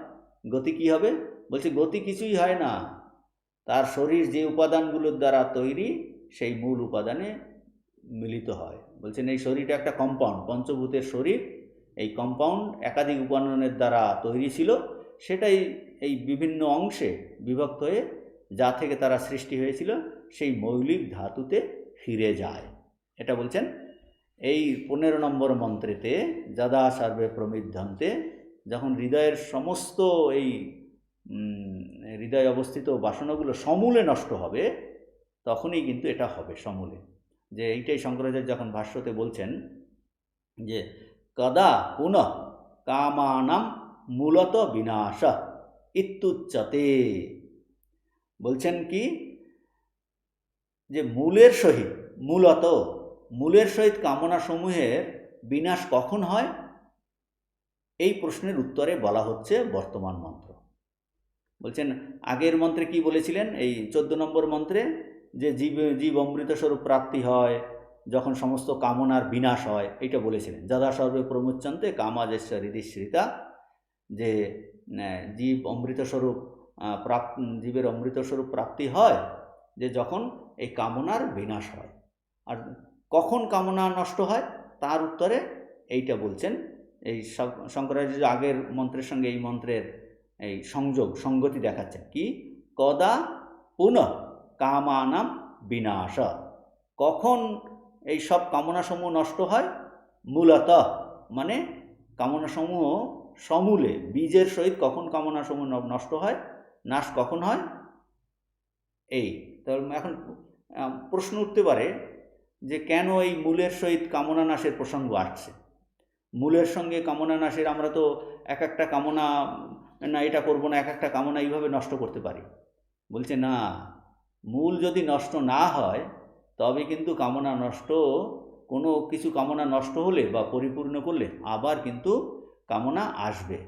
গতি কি হবে? বলছে গতি কিছুই হয় না। তার শরীর যে উপাদানগুলোর দ্বারা তৈরি, সেই মূল উপাদানে মিলিত হয়। বলছেন এই শরীরটা একটা কম্পাউন্ড, পঞ্চভূতের শরীর। এই কম্পাউন্ড একাধিক উপাদানের দ্বারা তৈরি ছিল, সেটাই এই বিভিন্ন অংশে বিভক্ত হয়ে যা থেকে তারা সৃষ্টি হয়েছিল, সেই মৌলিক ধাতুতে ফিরে যায়। এটা বলছেন এই 15 নম্বর মন্ত্রেতে, যদা সর্বে প্রমিদ্ধন্তে, যখন হৃদয়ের সমস্ত এই হৃদয় অবস্থিত বাসনাগুলো সমূলে নষ্ট হবে, তখনই কিন্তু এটা হবে সমূলে। যে এইটাই শঙ্করাচার্য যখন ভাষ্যতে বলছেন যে কদা পুনঃ কামানাম মূলত বিনাশ ইত্যুচ্যতে। বলছেন কি, যে মূলের সহিত কামনাসমূহের বিনাশ কখন হয়, এই প্রশ্নের উত্তরে বলা হচ্ছে বর্তমান মন্ত্র। বলছেন আগের মন্ত্রে কি বলেছিলেন, এই 14 নম্বর মন্ত্রে, যে জীব অমৃতস্বরূপ প্রাপ্তি হয় যখন সমস্ত কামনার বিনাশ হয়, এইটা বলেছিলেন। যদা সর্বে প্রমুচ্যন্তে কামাদেশ্বর হৃদিশ্রিতা, যে জীব অমৃতস্বরূপ জীবের অমৃতস্বরূপ প্রাপ্তি হয় যে যখন এই কামনার বিনাশ হয়। আর কখন কামনা নষ্ট হয়, তার উত্তরে এইটা বলছেন। এই শঙ্করাচার্য আগের মন্ত্রের সঙ্গে এই মন্ত্রের এই সঙ্গতি দেখাচ্ছেন। কি, কদা পুনঃ কামানাম বিনাশ, কখন এই সব কামনাসমূহ নষ্ট হয়? মূলত মানে কামনাসমূহ সমূলে, বীজের সহিত কখন কামনাসমূহ নষ্ট হয়, নাশ কখন হয়? এই এখন প্রশ্ন উঠতে পারে যে কেন এই মূলের সহিত কামনা নাশের প্রসঙ্গ আসছে? মূলের সঙ্গে কামনা নাশের, আমরা তো এক একটা কামনা, না এটা করবো না, এক একটা কামনা এইভাবে নষ্ট করতে পারি। বলছে না, মূল যদি নষ্ট না হয়, তবে কিন্তু কামনা নষ্ট, কোনো কিছু কামনা নষ্ট হলে বা পরিপূর্ণ করলে আবার কিন্তু কামনা আসবে।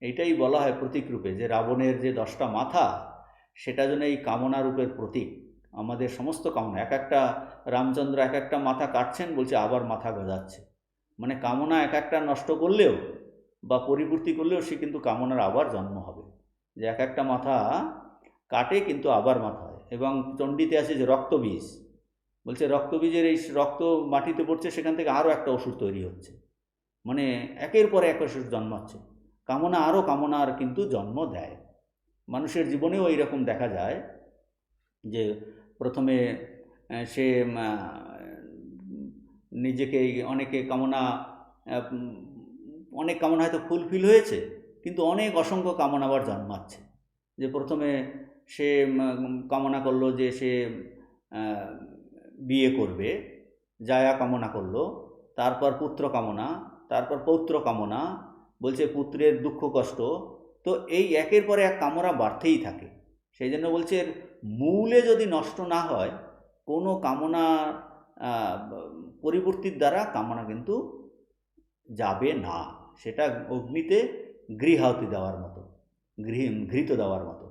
এইটাই বলা হয় প্রতীক রূপে, যে রাবণের যে 10টা মাথা, সেটা যেন এই কামনা রূপের প্রতীক। আমাদের সমস্ত কামনা, এক একটা রামচন্দ্র এক একটা মাথা কাটছেন, বলছে আবার মাথা গজাচ্ছে। মানে কামনা এক একটা নষ্ট করলেও বা পরিপূর্তি করলেও সে কিন্তু কামনার আবার জন্ম হবে, যে এক একটা মাথা কাটে কিন্তু আবার মাথা হয়। এবং চণ্ডীতে আছে যে রক্তবীজ, বলছে রক্তবীজের এই রক্ত মাটিতে পড়ছে, সেখান থেকে আরও একটা ওষুধ তৈরি হচ্ছে, মানে একের পরে এক ওষুধ জন্মাচ্ছে। কামনা আরও কামনার কিন্তু জন্ম দেয়। মানুষের জীবনেও এইরকম দেখা যায় যে প্রথমে সে নিজেকে অনেকে কামনা অনেক কামনা হয়তো ফুলফিল হয়েছে, কিন্তু অনেক অসংখ্য কামনা আবার জন্মাচ্ছে। যে প্রথমে সে কামনা করলো যে সে বিয়ে করবে, জায়া কামনা করলো, তারপর পুত্র কামনা, তারপর পৌত্র কামনা, বলছে পুত্রের দুঃখ কষ্ট। তো এই একের পরে এক কামনা বাড়তেই থাকে। সেই জন্য বলছে এর মূলে যদি নষ্ট না হয়, কোনো কামনা পরিবর্তির দ্বারা কামনা কিন্তু যাবে না, সেটা অগ্নিতে গৃহাহুতি দেওয়ার মতো, ঘৃত দেওয়ার মতো।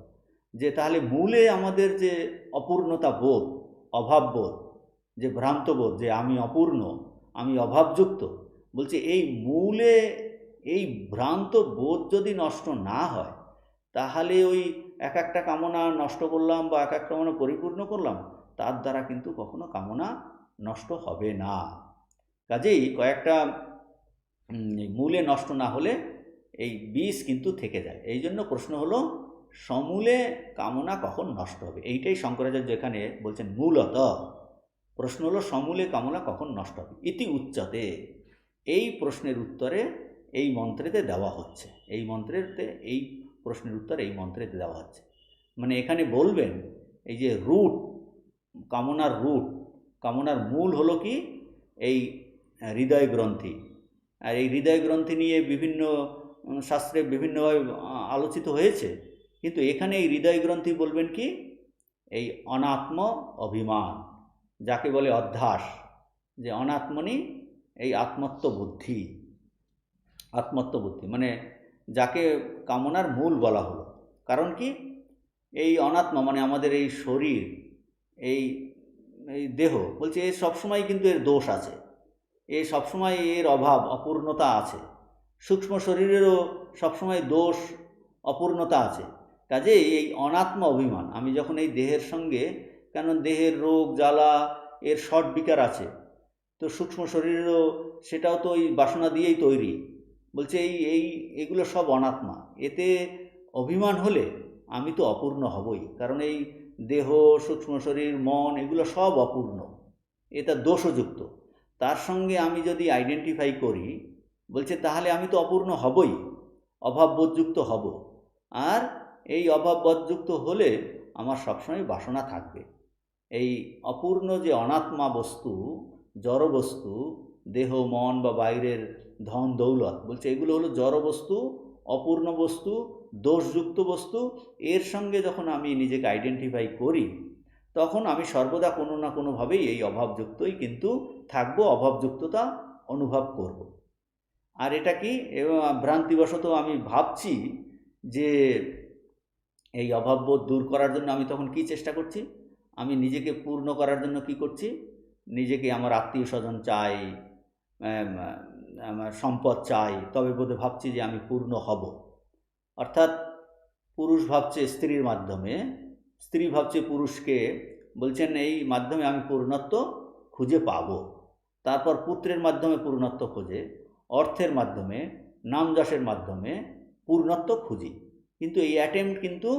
যে তাহলে মূলে আমাদের যে অপূর্ণতা বোধ, অভাব বোধ, যে ভ্রান্ত বোধ যে আমি অপূর্ণ, আমি অভাবযুক্ত, বলছে এই মূলে এই ভ্রান্ত বোধ যদি নষ্ট না হয়, তাহলে ওই এক একটা কামনা নষ্ট করলাম বা এক একটা কামনা পরিপূর্ণ করলাম, তার দ্বারা কিন্তু কখনো কামনা নষ্ট হবে না। কাজেই কয়েকটা মূলে নষ্ট না হলে এই বীজ কিন্তু থেকে যায়। এই জন্য প্রশ্ন হলো সমূলে কামনা কখন নষ্ট হবে, এইটাই শঙ্করাচার্য এখানে বলছেন। মূলত প্রশ্ন হলো সমূলে কামনা কখন নষ্ট হবে ইতি উচ্চতে। এই প্রশ্নের উত্তরে এই মন্ত্রেতে দেওয়া হচ্ছে, এই মন্ত্রেতে এই প্রশ্নের উত্তর এই মন্ত্রেতে দেওয়া হচ্ছে। মানে এখানে বলবেন এই যে রুট, কামনার রুট, কামনার মূল হলো কি, এই হৃদয় গ্রন্থি। আর এই হৃদয় গ্রন্থি নিয়ে বিভিন্ন শাস্ত্রে বিভিন্নভাবে আলোচিত হয়েছে, কিন্তু এখানে এই হৃদয় গ্রন্থি বলবেন কি, এই অনাত্ম অভিমান, যাকে বলে অধ্যাস, যে অনাত্মনি এই আত্মত্ব বুদ্ধি, আত্মত্ব বুদ্ধি মানে যাকে কামনার মূল বলা হলো। কারণ কি, এই অনাত্মা মানে আমাদের এই শরীর, এই দেহ, বলছে এর সবসময় কিন্তু এর দোষ আছে, এ সবসময় এর অভাব অপূর্ণতা আছে। সূক্ষ্ম শরীরেরও সবসময় দোষ অপূর্ণতা আছে। কাজেই এই অনাত্ম অভিমান, আমি যখন এই দেহের সঙ্গে, কেন দেহের রোগ জ্বালা এর শর্ট বিকার আছে, তো সূক্ষ্ম শরীরেরও সেটাও তো ওই বাসনা দিয়েই তৈরি। বলছে এইগুলো সব অনাত্মা, এতে অভিমান হলে আমি তো অপূর্ণ হবই, কারণ এই দেহ, সূক্ষ্ম শরীর, মন এগুলো সব অপূর্ণ, এটা দোষযুক্ত। তার সঙ্গে আমি যদি আইডেন্টিফাই করি, বলছে তাহলে আমি তো অপূর্ণ হবই, অভাববোধযুক্ত হব। আর এই অভাববোধযুক্ত হলে আমার সবসময় বাসনা থাকবে। এই অপূর্ণ যে অনাত্মা বস্তু, জড় বস্তু, দেহ মন বা বাইরের ধন দৌলত, বলছে এগুলো হলো জড় বস্তু, অপূর্ণ বস্তু, দোষযুক্ত বস্তু। এর সঙ্গে যখন আমি নিজেকে আইডেন্টিফাই করি, তখন আমি সর্বদা কোনো না কোনোভাবেই এই অভাবযুক্তই কিন্তু থাকবো, অভাবযুক্ততা অনুভব করব। আর এটা কি, ভ্রান্তিবশত আমি ভাবছি যে এই অভাববোধ দূর করার জন্য আমি তখন কি চেষ্টা করছি, আমি নিজেকে পূর্ণ করার জন্য কি করছি, নিজেকে আমার আত্মীয় স্বজন চাই, আমার সম্পদ চাই, তবে বোধহয় ভাবছি যে আমি পূর্ণ হব। অর্থাৎ পুরুষ ভাবছে স্ত্রীর মাধ্যমে, স্ত্রী ভাবছে পুরুষকে, বলছেন এই মাধ্যমে আমি পূর্ণত্ব খুঁজে পাব। তারপর পুত্রের মাধ্যমে পূর্ণত্ব খোঁজে, অর্থের মাধ্যমে, নাম যশের মাধ্যমে পূর্ণত্ব খুঁজি। কিন্তু এই অ্যাটেম্প্ট কিন্তু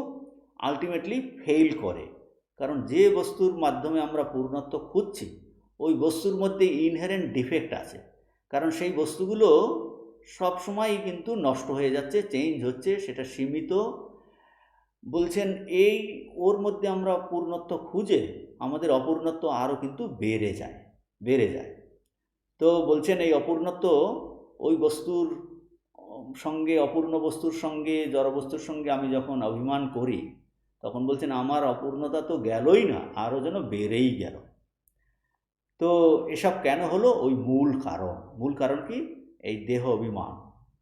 আলটিমেটলি ফেইল করে, কারণ যে বস্তুর মাধ্যমে আমরা পূর্ণত্ব খুঁজছি, ওই বস্তুর মধ্যে ইনহেরেন্ট ডিফেক্ট আছে। কারণ সেই বস্তুগুলো সবসময়ই কিন্তু নষ্ট হয়ে যাচ্ছে, চেঞ্জ হচ্ছে, সেটা সীমিত। বলছেন এই ওর মধ্যে আমরা পূর্ণত্ব খুঁজে আমাদের অপূর্ণত্ব আরও কিন্তু বেড়ে যায়। তো বলছেন এই অপূর্ণত্ব ওই বস্তুর সঙ্গে, অপূর্ণ বস্তুর সঙ্গে, জড়বস্তুর সঙ্গে আমি যখন অভিমান করি, তখন বলছেন আমার অপূর্ণতা তো গেলই না, আরও যেন বেড়েই গেল। তো এসব কেন হলো, ওই মূল কারণ কি, এই দেহ অভিমান,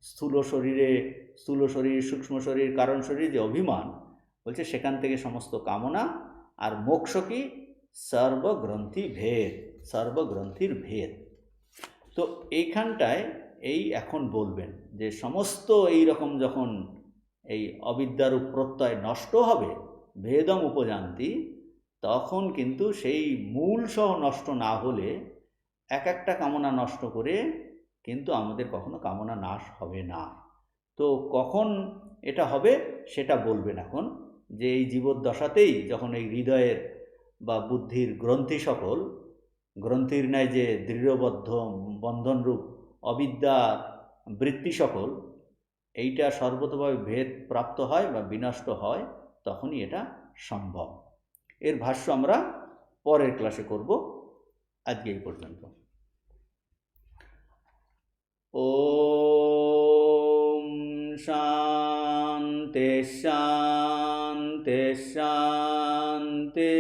স্থূল শরীর, সূক্ষ্ম শরীর, কারণ শরীর যে অভিমান, বলছে সেখান থেকে সমস্ত কামনা। আর মোক্ষ কি, সর্বগ্রন্থির ভেদ। তো এইখানটায় এই এখন বলবেন যে সমস্ত এই রকম যখন এই অবিদ্যারূপ প্রত্যয় নষ্ট হবে, ভেদম উপজান্তি, তখন কিন্তু সেই মূল সহ নষ্ট না হলে এক একটা কামনা নষ্ট করে কিন্তু আমাদের কখনো কামনা নাশ হবে না। তো কখন এটা হবে সেটা বলবেন এখন, যে এই জীবদ্দশাতেই যখন এই হৃদয়ের বা বুদ্ধির গ্রন্থি সকল, গ্রন্থির ন্যায় যে দৃঢ়বদ্ধ বন্ধনরূপ অবিদ্যা বৃত্তি সকল, এইটা সর্বতভাবে ভেদ প্রাপ্ত হয় বা বিনষ্ট হয়, তখনই এটা সম্ভব। এর ভাষ্য আমরা পরের ক্লাসে করব। আজকে এই পর্যন্ত। ওম শান্তি শান্তি শান্তি।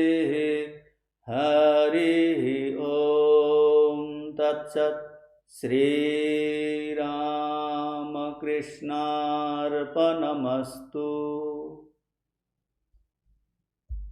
হরি ওম তৎসৎ। শ্রীরামকৃষ্ণার্পণমস্তু।